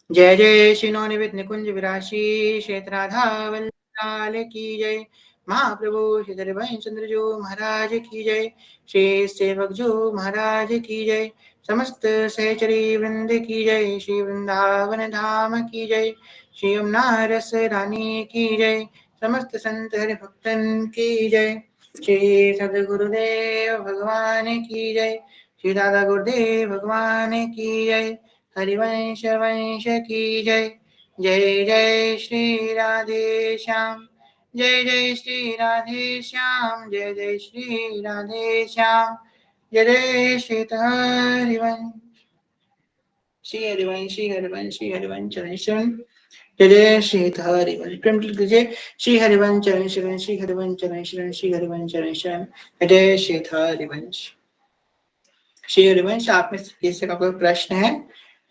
जय जय श्री नवनिवेद निकुंज विराशी क्षेत्र राधा वल्लभ की जय। महाप्रभु श्री हरिवंश चंद्र जो महाराज की जय। श्री सेवक जो महाराज की जय। समस्त सहचरी वृंद की जय। श्री वृंदावन धाम की जय। श्री यमुना रस रानी की जय। समस्त संत हरि भक्तन की जय। श्री सदगुरुदेव भगवान की जय। श्री दादा गुरुदेव भगवान की जय। हरिवंश वंश की जय। जय जय श्री राधे श्याम, जय जय श्री राधे श्याम, जय जय श्री राधे श्याम, जय जय श्री हरिवंश। श्री हरिवंश श्री हरिवंश श्री हरिवंश चरण शरण। जय श्री हरिवंश। प्रेम लिख दीजिए श्री हरिवंश चरण शरण श्री हरिवंश चरण शरण श्री हरिवंश चरण शरण। जय श्री हरिवंश। श्री हरिवंश, आप में किसी का कोई प्रश्न है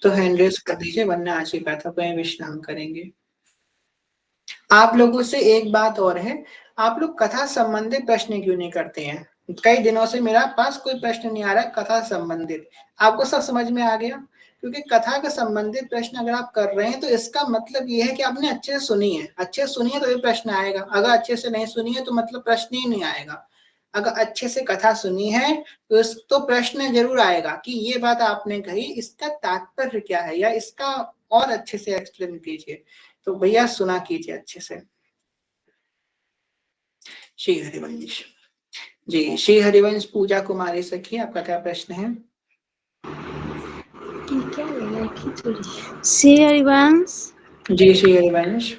तो हैंड रेज कर दीजिए, वरना आज की कथा को विश्राम करेंगे। आप लोगों से एक बात और है, आप लोग कथा संबंधित प्रश्न क्यों नहीं करते हैं? कई दिनों से मेरा पास कोई प्रश्न नहीं आ रहा कथा संबंधित। आपको सब समझ में आ गया? क्योंकि कथा के संबंधित प्रश्न अगर आप कर रहे हैं तो इसका मतलब ये है कि आपने अच्छे से सुनी है। अच्छे से सुनी है तो ये प्रश्न आएगा, अगर अच्छे से नहीं सुनी है तो मतलब प्रश्न ही नहीं आएगा। अगर अच्छे से कथा सुनी है तो प्रश्न जरूर आएगा कि ये बात आपने कही, इसका तात्पर्य क्या है, या इसका और अच्छे से एक्सप्लेन कीजिए। तो भैया सुना कीजिए अच्छे से। श्री हरिवंश जी। श्री हरिवंश पूजा कुमारी सखी, आपका क्या प्रश्न है? श्री हरिवंश जी श्री हरिवंश।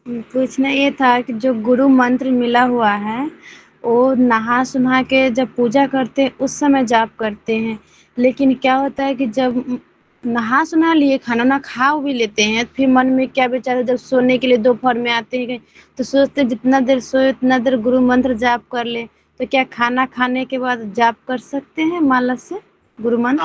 पूछना ये था कि जो गुरु मंत्र मिला हुआ है वो नहा सुना के जब पूजा करते हैं उस समय जाप करते हैं, लेकिन क्या होता है कि जब नहा सुना लिए खाना ना खा भी लेते हैं, फिर मन में क्या बेचारे जब सोने के लिए दोपहर में आते हैं तो सोचते जितना देर सोए उतना देर गुरु मंत्र जाप कर ले। तो क्या खाना खाने के बाद जाप कर सकते हैं माला से गुरु मंत्र?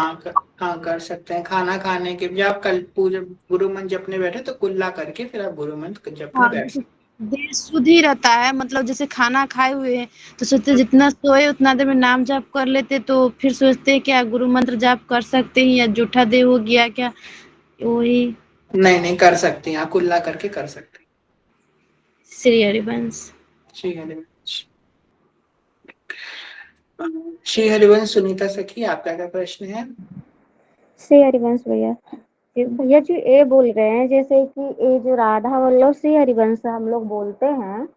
हाँ कर सकते हैं। खाना खाने के जब कल पूजा गुरु मंत्र जपने बैठे तो कुल्ला करके फिर आप गुरु मंत्र जपने हाँ, बैठ सकते देर शुद्ध ही रहता है, मतलब जैसे खाना खाए हुए हैं तो सोचते जितना सोए उतना देर में नाम जाप कर लेते, तो फिर सोचते हैं क्या गुरु मंत्र जाप कर सकते हैं या जूठा देह हो गया क्या, वही। नहीं नहीं कर सकते हैं, आप कुल्ला करके कर सकते श्री हरिवंश। हैं। श्री हरिवंश। श्री हरिवंश सुनीता सखी, आपका क्या प्रश्न है? श्री हरिवंश भैया, भैया जी ये बोल रहे हैं जैसे कि ये जो राधा वल्लभ श्री हरिवंश हम लोग बोलते हैं,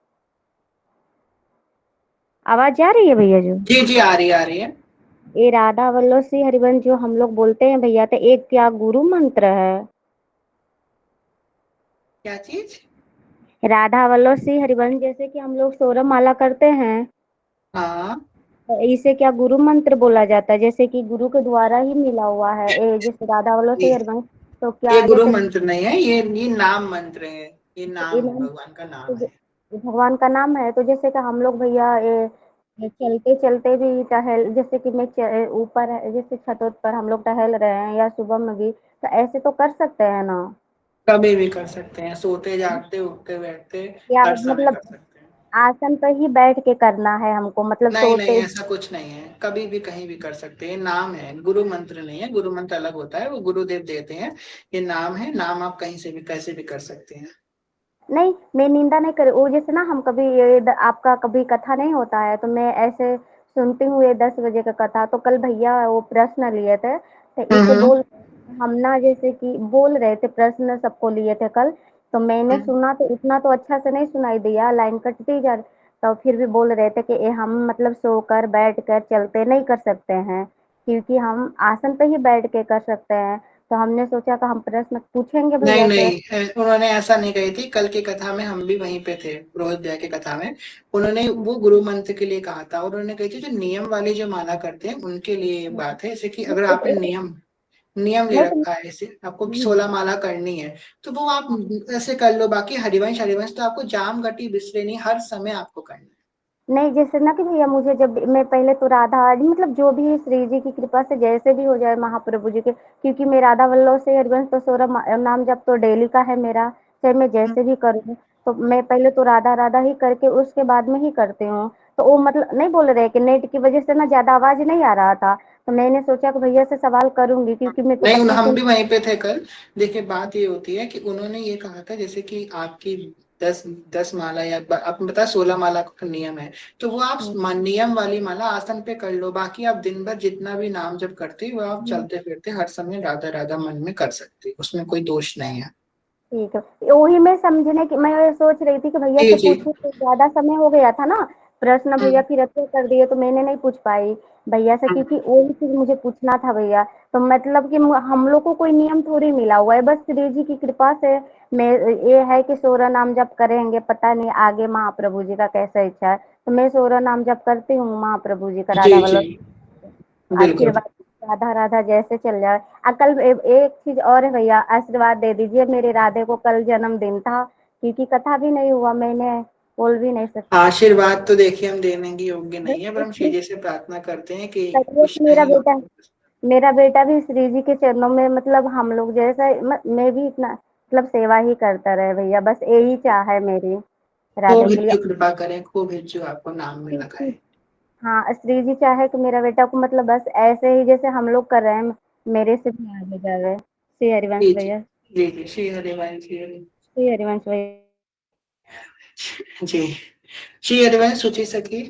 आवाज जा रही है भैया जो? जी जी आ रही है। ये राधा वल्लभ श्री हरिवंश जो हम लोग बोलते हैं भैया, तो एक क्या गुरु मंत्र है? क्या चीज? राधा वल्लभ श्री हरिवंश जैसे कि हम लोग सोरम माला करते हैं, हाँ तो इसे क्या गुरु मंत्र बोला जाता है? जैसे कि गुरु के द्वारा ही मिला हुआ है ये जैसे राधा वल्लभ श्री ये हरिवंश, तो ये क्या गुरु जैसे मंत्र नहीं है, ये नाम मंत्र है। ये ये नाम है, नाम भगवान का नाम है। तो भगवान का नाम है, तो जैसे कि हम लोग भैया ये चलते चलते भी टहल, जैसे कि मैं ऊपर जैसे छतों पर हम लोग टहल रहे हैं या सुबह में भी, तो ऐसे तो कर सकते हैं ना? कभी भी कर सकते हैं, सोते जागते उठते बैठते या हर समय मतलब कर सकते हैं। आसन पर ही बैठ के करना है हमको, मतलब नहीं नहीं सोते? ऐसा कुछ नहीं है, कभी भी कहीं भी कर सकते हैं। नाम है, गुरु मंत्र नहीं है। गुरु मंत्र अलग होता है, वो गुरुदेव देते हैं। ये नाम है, नाम आप कहीं से भी कैसे भी कर सकते हैं। नहीं, मैं निंदा नहीं कर, वो जैसे ना हम कभी आपका कभी कथा नहीं होता है तो मैं ऐसे सुनती हूँ ये 10 बजे का कथा, तो कल भैया वो प्रश्न लिए थे, तो इसे हम्म बोल हम ना जैसे कि बोल रहे थे, प्रश्न सबको लिए थे कल, तो मैंने हम्म। सुना तो उतना तो अच्छा से नहीं सुनाई दिया, लाइन कटती जा, तो फिर भी बोल रहे थे कि ये हम मतलब सोकर बैठ कर चलते नहीं कर सकते हैं, क्योंकि हम आसन पे ही बैठ के कर सकते हैं, तो हमने सोचा कि हम प्रश्न पूछेंगे नहीं भैया से। नहीं उन्होंने ऐसा नहीं कही थी। कल की कथा में हम भी वहीं पे थे, रोहित भैया की कथा में। उन्होंने वो गुरु मंत्र के लिए कहा था, और उन्होंने कही थी जो नियम वाले जो माला करते हैं उनके लिए ये बात है। जैसे कि अगर आपने नियम नियम ले नहीं तो रखा है, ऐसे आपको 16 माला करनी है तो वो आप ऐसे कर लो। बाकी हरिवंश हरिवंश तो आपको जाम घटी बिसरे नहीं, हर समय आपको करना है। नहीं, जैसे ना कि भैया मुझे जब मैं पहले तो राधा मतलब जो भी श्री जी की कृपा से जैसे भी हो जाए महाप्रभु जी के, क्योंकि मैं राधा वल्लभ से हरिवंश तो सौरभ नाम जब तो डेली का है मेरा, चाहे मैं जैसे भी करूँ, तो मैं पहले तो राधा राधा ही करके उसके बाद में ही करती हूँ। तो वो मतलब नहीं बोल रहे कि नेट की वजह से ना ज्यादा आवाज नहीं आ रहा था, तो मैंने सोचा कि भैया से सवाल करूंगी क्योंकि मैं तो नहीं कथा हम सुन। भी वहीं पे थे कल। देखिए बात ये होती है कि उन्होंने ये कहा था जैसे कि आपकी 10 माला या आपने बताया 16 माला का नियम है, तो वो आप नियम वाली माला आसन पे कर लो। बाकी आप दिन भर जितना भी नाम जप करते हो वो आप चलते फिरते हर समय राधा राधा मन में कर सकते हो, उसमें कोई दोष नहीं है। ठीक है, वही मैं समझने की मैं सोच रही थी कि भैया जी से जी। पूछूं, तो ज्यादा समय हो गया था ना, प्रश्न भैया हम्म फिर अच्छे कर दिए तो मैंने नहीं पूछ पाई भैया से, हम्म। क्योंकि वही चीज मुझे पूछना था भैया। तो मतलब कि हम लोग को कोई नियम थोड़ी मिला हुआ है, बस श्री जी की कृपा से मैं ये है कि सोलह नाम जप करेंगे, पता नहीं आगे महाप्रभु जी का कैसा इच्छा है, तो मैं सोलह नाम जप करती हूँ महाप्रभु जी का जी राधा जी वल्लभ बिल्कुल। आशीर्वाद राधा राधा जैसे चल जाए। कल एक चीज और है भैया, आशीर्वाद दे दीजिए, मेरे राधे को कल जन्मदिन था, क्योंकि कथा भी नहीं हुआ, मैंने बोल भी नहीं सकती। आशीर्वाद तो देखिए हम देने के योग्य बस नहीं है, पर हम श्री इसलिए जी से प्रार्थना करते हैं कि कहिए कुछ कि नहीं हो। मेरा बेटा भी श्री जी के चरणों में, मतलब हम लोग जैसा मैं भी इतना मतलब सेवा ही करता रहे भैया, बस यही चाह है मेरी राधे खूब के लिए। हिज्जू कृपा करें, खूब हिज्जू आपको नाम में लगाए। हाँ, श्री जी चाहे कि मेरा बेटा को मतलब बस ऐसे ही जैसे हम लोग कर रहे हैं, मेरे से भी आगे जावे। श्री हरिवंश जी जी भैया। जी जी, श्री हरिवंश श्री हरि। श्री हरिवंश भैया। जी, श्री हरिवंश सूची सखी,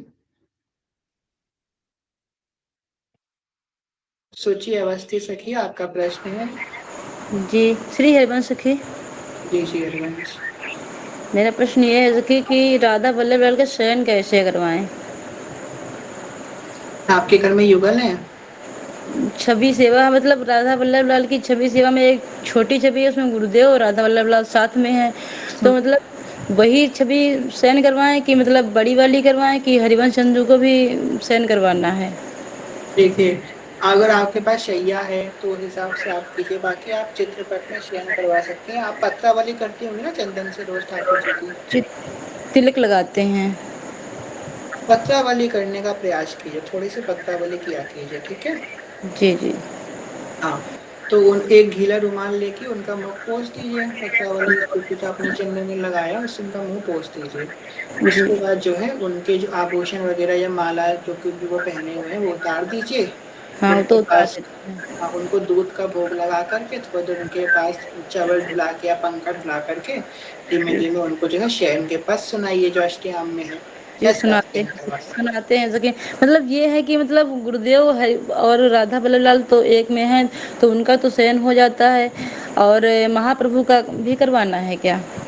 सूची अवस्थी सखी, आपका प्रश्न है। जी, श्री हरिवंश सखी, जी श्री हरिवंश। मेरा प्रश्न ये है सखी कि राधा वल्लभ लाल का शयन कैसे करवाएं? आपके घर में युगल है? छवि सेवा, मतलब राधा वल्लभ लाल की छवि सेवा में एक छोटी छवि है, उसमें गुरुदेव और राधा वल्लभ लाल साथ में है, तो मतलब वही छवि शयन करवाएं कि मतलब बड़ी वाली करवाएं कि हरिवंश चंद्र को भी शयन करवाना है? देखिए, अगर आपके पास शैया है तो उस हिसाब से आप कीजिए, बाकी आप चित्रपट में शयन करवा सकते हैं। आप पत्रावली करती होंगी ना चंदन से रोज ठाकुर जी की। तिलक लगाते हैं। पत्रावली करने का प्रयास कीजिए, थोड़ी सी पत्रावली किया कीजिए, ठीक है। जी जी। हाँ, तो उन एक गीला रुमाल लेके उनका मुंह पोंछ दीजिए, पत्रावली जो कुछ आपने चंदन में लगाया उससे उनका मुंह पोंछ दीजिए। जी उसके बाद जो है उनके जो आभूषण वगैरह या माला जो कुछ भी वो पहने हुए हैं वो उतार दीजिए। हाँ, वो उनके तो उतार पास, देते हैं। हाँ, उनको दूध का भोग लगा करके थोड़ी देर उनके पास चवल ढुला के या पंखा ढुला करके धीमे धीमे उनको जो है शयन के पास सुनाइए जो अष्टयाम में है। जी, ऐसे आप शयन करवा सकते सुनाते हैं सके, मतलब ये है कि मतलब गुरुदेव है और राधा वल्लभ लाल तो एक में हैं, तो उनका तो शयन हो जाता है, और महाप्रभु का भी करवाना है क्या? हैं।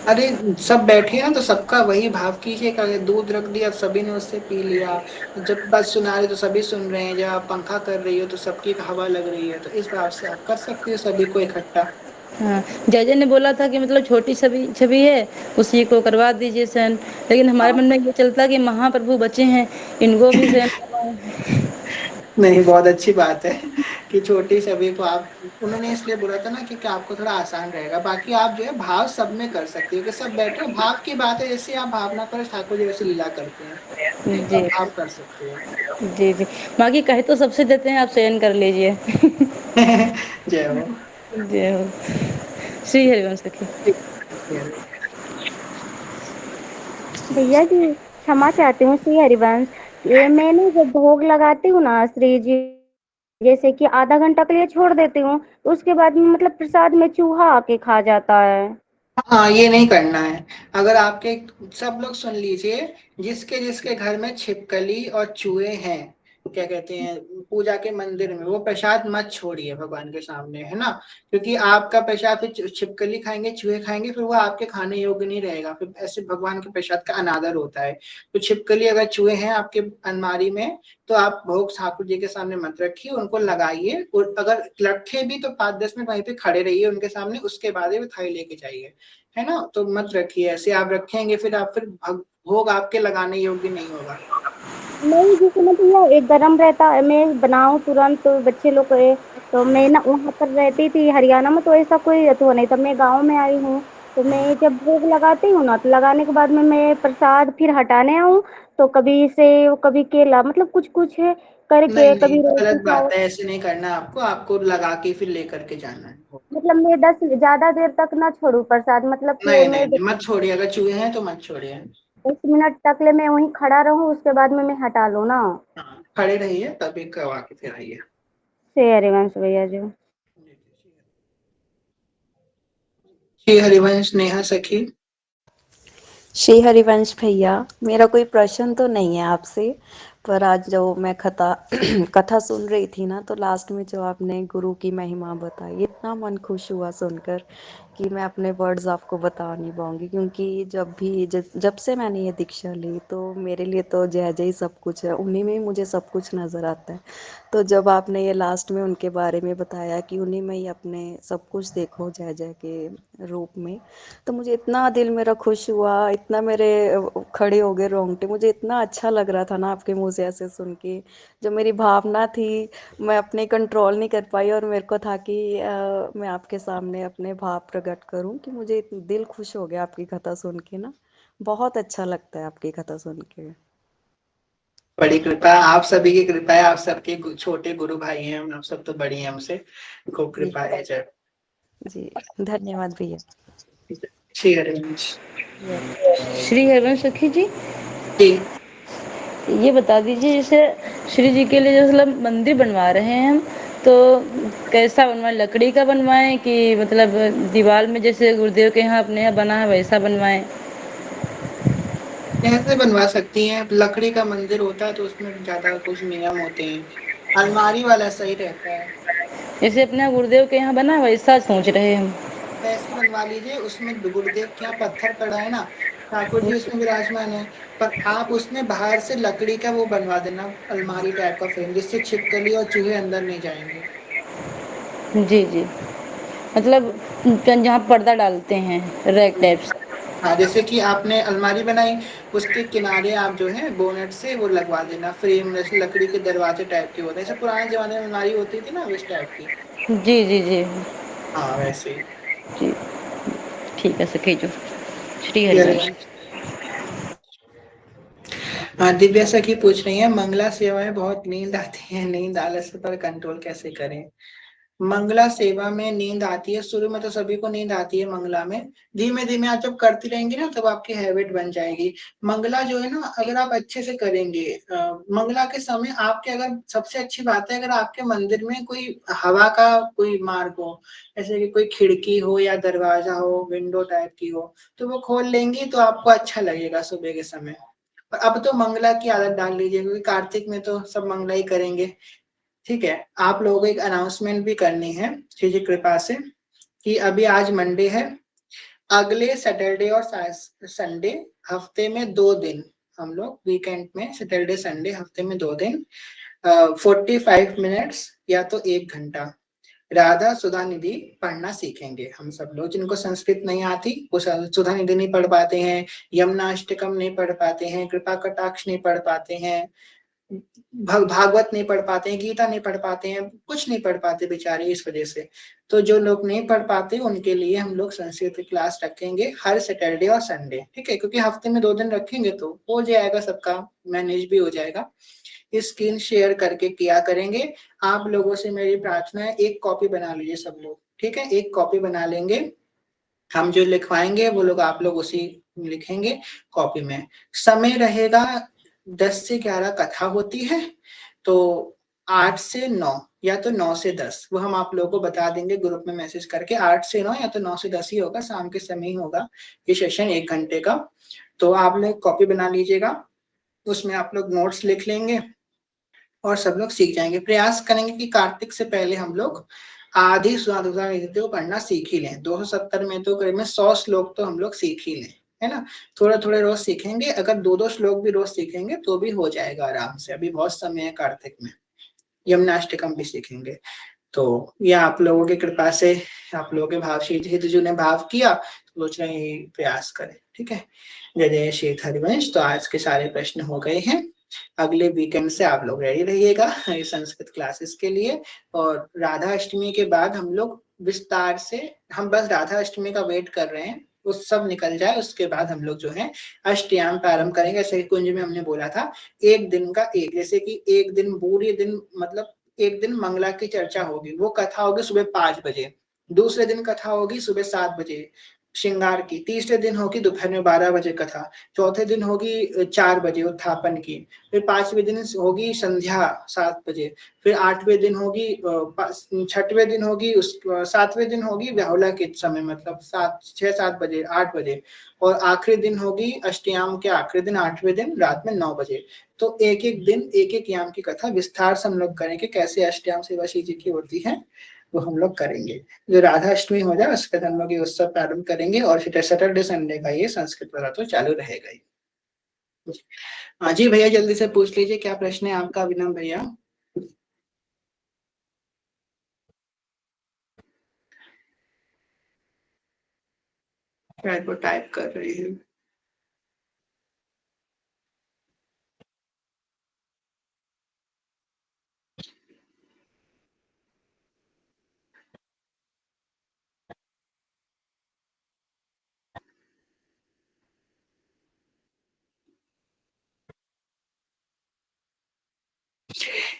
अरे, सब बैठे हैं तो सबका वही भाव कीजिए कि अगर दूध रख दिया सभी ने उससे पी लिया, जब बात सुना रहे तो सभी सुन रहे हैं, जब आप पंखा कर रही हो तो सबकी एक हवा लग रही है, तो इस भाव से आप कर सकते हो सभी को इकट्ठा। हाँ, जज ने बोला था कि मतलब छोटी छवि छवि है, उसी को करवा दीजिए शयन, लेकिन हमारे हाँ। मन में ये चलता कि महाप्रभु बचे हैं, इनको भी शयन करवाएं। नहीं, बहुत अच्छी बात है कि छोटी सभी को आप, उन्होंने इसलिए बोला था ना क्योंकि आपको थोड़ा आसान रहेगा, बाकी आप जो है भाव सब में कर सकते हो कि सब बैठे हो, भाव की बात है, जैसे आप भावना करो ठाकुर जी वैसे लीला करते हैं, ठीक है, जी भाव कर सकते हो। जी जी। बाकी कहे तो सबसे देते हैं, आप शयन कर लीजिए। जय हो। जय हो। श्री हरिवंश सखी। भैया जी, क्षमा चाहती हूँ श्री हरिवंश। ये मैं ना जब भोग लगाती हूँ ना श्री जी, जैसे कि आधा घंटा के लिए छोड़ देती हूँ, तो उसके बाद में मतलब प्रसाद में चूहा आके खा जाता है। हाँ, ये नहीं करना है। अगर आपके, सब लोग सुन लीजिए, जिसके जिसके घर में छिपकली और चूहे हैं, क्या कहते हैं, पूजा के मंदिर में वो प्रसाद मत छोड़िए भगवान के सामने, है ना। क्योंकि आपका प्रसाद फिर छिपकली खाएंगे, चूहे खाएंगे, फिर वो आपके खाने योग्य नहीं रहेगा, फिर ऐसे भगवान के प्रसाद का अनादर होता है। तो छिपकली अगर चूहे हैं आपके अलमारी में, तो आप भोग ठाकुर जी के सामने मत रखिए, उनको लगाइए, और अगर रखे भी तो 5-10 मिनट वहीं पे खड़े रहिए उनके सामने, उसके बाद ही वो थाली लेके जाइए, है ना। तो मत रखिए, ऐसे आप रखेंगे फिर आप, फिर भोग आपके लगाने योग्य नहीं होगा। नहीं, जिस समय भैया एक गरम रहता है, मैं बनाऊँ तुरंत तो बच्चे लोग तो मैं ना वहाँ पर रहती थी हरियाणा में, तो ऐसा कोई तो नहीं था, मैं गांव में आई हूँ, तो मैं जब भोग लगाती हूँ ना, तो लगाने के बाद में मैं प्रसाद फिर हटाने आऊँ, तो कभी सेव कभी केला, मतलब कुछ कुछ है नहीं करके, नहीं, कभी रोटी गलत बात खाओ। है, ऐसे नहीं करना, आपको आपको लगा के फिर लेकर के जाना है। मतलब मैं 10 ज़्यादा देर तक ना छोड़ूँ प्रसाद, मतलब कि नहीं नहीं मैं नहीं, मत छोड़िए, अगर चूहे हैं तो मत छोड़िए। 10 मिनट तक ले मैं वहीं खड़ा रहूँ, उसके बाद में मैं हटा लूँ ना। हाँ, खड़े रहिए तभी करवा के फिर आइए। श्री हरिवंश भैया जी। श्री हरिवंश नेहा सखी। श्री हरिवंश भैया, मेरा कोई प्रश्न तो नहीं है आपसे, पर आज जो मैं कथा कथा सुन रही थी ना, तो लास्ट में जो आपने गुरु की महिमा बताई, इतना मन खुश हुआ सुनकर कि मैं अपने वर्ड्स आपको बता नहीं पाऊंगी, क्योंकि जब से मैंने ये दीक्षा ली तो मेरे लिए तो जय जय ही सब कुछ है, उन्हीं में ही मुझे सब कुछ नज़र आता है। तो जब आपने ये लास्ट में उनके बारे में बताया कि उन्हीं में ही अपने सब कुछ देखो जय जय के रूप में, तो मुझे इतना दिल मेरा खुश हुआ, इतना मेरे खड़े हो गए रोंगटे, मुझे इतना अच्छा लग रहा था ना आपके मुँह से ऐसे सुन के। जो मेरी भावना थी मैं अपने कंट्रोल नहीं कर पाई, और मेरे को था कि मैं आपके सामने अपने भाव प्रकट करूं, कि मुझे दिल खुश हो गया आपकी कथा सुन के ना। बहुत अच्छा लगता है आपकी कथा सुन के। बड़ी कृपा, आप सभी की कृपा है, आप सबके छोटे गुरु भाई हैं, हम आप सब तो बड़ी हैं हमसे, खूब जी कृपा है। जय जी, धन्यवाद भैया। श्री हरिवंश। श्री हरिवंश सखी जी, जी, ये बता दीजिए, जैसे श्री जी के लिए जो मतलब मंदिर बनवा रहे हैं हम, तो कैसा बनवाएं? लकड़ी का बनवाएं कि मतलब दीवार में जैसे गुरुदेव के यहाँ अपने यहाँ बना है वैसा बनवाएं? कैसे बनवा सकती हैं? लकड़ी का मंदिर होता है तो उसमें ज्यादा कुछ नियम होते हैं, अलमारी वाला सही रहता है। जैसे अपने गुरुदेव के यहाँ बना है वैसा सोच रहे हैं हम। वैसे बनवा लीजिए, उसमें गुरुदेव के यहाँ पत्थर पड़ा है ना, ठाकुर जी उसमें विराजमान है, पर आप उसमें बाहर से लकड़ी का वो बनवा देना, अलमारी टाइप का फ्रेम, जिससे छिपकली और चूहे अंदर नहीं जाएंगे। जी जी, मतलब जहाँ पर्दा डालते हैं रैक टाइप से। हाँ, जैसे कि आपने अलमारी बनाई, उसके किनारे आप जो है बोनेट से वो लगवा देना फ्रेम, जैसे लकड़ी के दरवाजे टाइप के होते हैं, जैसे पुराने जमाने में अलमारी होती थी ना, उस टाइप की। जी जी जी हाँ, वैसे ही। जी, ठीक है सखी जो, श्री ये हरिवंश। हरिवंश। हाँ, दिव्या सखी पूछ रही है, मंगला सेवाएं बहुत नींद आती है, नींद आलस पर कंट्रोल कैसे करें? मंगला सेवा में नींद आती है, शुरू में तो सभी को नींद आती है मंगला में, धीमे धीमे आप जब करती रहेंगी ना तब आपकी हैबिट बन जाएगी। मंगला जो है ना, अगर आप अच्छे से करेंगे, मंगला के समय आपके, अगर सबसे अच्छी बात है, अगर आपके मंदिर में कोई हवा का कोई मार्ग हो, जैसे कि कोई खिड़की हो या दरवाजा हो, विंडो टाइप की हो, तो वो खोल लेंगी तो आपको अच्छा लगेगा सुबह के समय। और अब तो मंगला की आदत डाल लीजिए, क्योंकि कार्तिक में तो सब मंगला ही करेंगे। ठीक है, आप लोगों को एक अनाउंसमेंट भी करनी है श्री जी कृपा से, कि अभी आज मंडे है, अगले सैटरडे और संडे, हफ्ते में 2 दिन, हम लोग वीकेंड में सैटरडे संडे हफ्ते में 2 दिन 45 मिनट्स या तो 1 घंटा राधा सुधा निधि पढ़ना सीखेंगे। हम सब लोग जिनको संस्कृत नहीं आती वो सुधा निधि नहीं पढ़ पाते हैं, यमुना अष्टकम नहीं पढ़ पाते हैं, कृपा कटाक्ष नहीं पढ़ पाते हैं, भागवत नहीं पढ़ पाते हैं, गीता नहीं पढ़ पाते हैं, कुछ नहीं पढ़ पाते बेचारे इस वजह से। तो जो लोग नहीं पढ़ पाते उनके लिए हम लोग संस्कृत की क्लास रखेंगे हर सैटरडे और संडे, ठीक है, क्योंकि हफ्ते में 2 दिन रखेंगे तो हो जाएगा, सबका मैनेज भी हो जाएगा। स्क्रीन शेयर करके किया करेंगे। आप लोगों से मेरी प्रार्थना है, एक कॉपी बना लीजिए सब लोग, ठीक है, एक कॉपी बना लेंगे, हम जो लिखवाएंगे वो लोग आप लोग उसी लिखेंगे कॉपी में। समय रहेगा 10 से 11 कथा होती है, तो 8 से 9 या तो 9 से 10, वो हम आप लोगों को बता देंगे ग्रुप में मैसेज करके, 8 से 9 या तो 9 से 10 ही होगा, शाम के समय ही होगा ये सेशन 1 घंटे का। तो आप लोग कॉपी बना लीजिएगा, उसमें आप लोग नोट्स लिख लेंगे और सब लोग सीख जाएंगे। प्रयास करेंगे कि कार्तिक से पहले हम लोग आधी सुधा निधि को पढ़ना सीख ही लें, 270 में तो करीब 100 श्लोक तो हम लोग सीख ही लें, है ना। थोड़ा थोड़े रोज सीखेंगे, अगर 2-2 श्लोक भी रोज सीखेंगे तो भी हो जाएगा आराम से, अभी बहुत समय है कार्तिक में। यमुनाष्टकम भी सीखेंगे। तो ये आप लोगों की कृपा से, आप लोगों के भाव श्री हितजू ने भाव किया, तो सोच रहे हैं प्रयास करें, ठीक है। जय जय श्री हरिवंश। तो आज के सारे प्रश्न हो गए हैं, अगले वीकेंड से आप लोग रेडी रहिएगा संस्कृत क्लासेस के लिए। और राधा अष्टमी के बाद हम लोग विस्तार से, हम बस राधा अष्टमी का वेट कर रहे हैं, उस सब निकल जाए उसके बाद हम लोग जो है अष्टयाम प्रारंभ करेंगे। जैसे कुंज में हमने बोला था, एक दिन का एक, जैसे कि एक दिन पूरे दिन, मतलब एक दिन मंगला की चर्चा होगी, वो कथा होगी सुबह 5 बजे, दूसरे दिन कथा होगी सुबह 7 बजे श्रृंगार की, तीसरे दिन होगी दोपहर में 12 बजे कथा, चौथे दिन होगी 4 बजे उत्थापन की, फिर 5वें दिन होगी संध्या 7 बजे, फिर 8वें दिन होगी 6वें दिन होगी, उस 7वें दिन होगी व्याहुला के समय, मतलब 6-7 बजे 8 बजे, और आखिरी दिन होगी अष्टयाम के आखिरी दिन 8वें दिन रात में 9 बजे। तो एक-एक दिन एक-एक याम की कथा विस्तार से हम लोग करेंगे, कैसे अष्टयाम सेवा श्री जी की होती है वो हम लोग करेंगे। जो राधा अष्टमी हो जाए उसके बाद हम लोग ये उत्सव प्रारंभ करेंगे, और फिर सैटरडे संडे का ये संस्कृत वाला तो चालू रहेगा ही। हाँ जी भैया, जल्दी से पूछ लीजिए क्या प्रश्न है आपका अभिनव भैया। शायद वो टाइप कर रही है।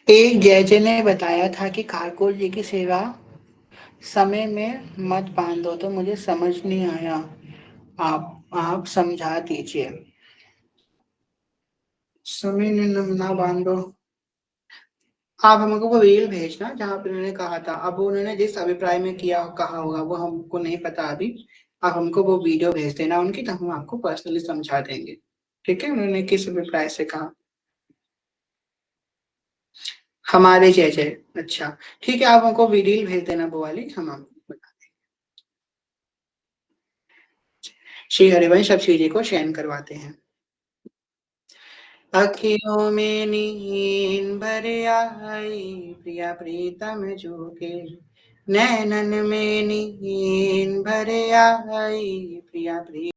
एक जय ने बताया था कि ठाकुर जी की सेवा समय में मत बांधो, तो मुझे समझ नहीं आया, आप समझा दीजिए। समय में ना बांधो, आप हमको वो रील भेजना जहाँ पे उन्होंने कहा था। अब उन्होंने जिस अभिप्राय में किया कहा होगा वो हमको नहीं पता अभी। आप हमको वो वीडियो भेज देना उनकी, तो हम आपको पर्सनली समझा देंगे। ठीक है, उन्होंने किस अभिप्राय से कहा। हमारे जैसे, अच्छा ठीक है, आप हमको रील भेज देना वो वाली, हम आपको बता देंगे। श्री हरिवंश अब श्री जी को शयन करवाते हैं। अखियों में नींद भर आई प्रिया प्रीतम जो के, नैनन में नींद भर आई प्रिया प्रीतम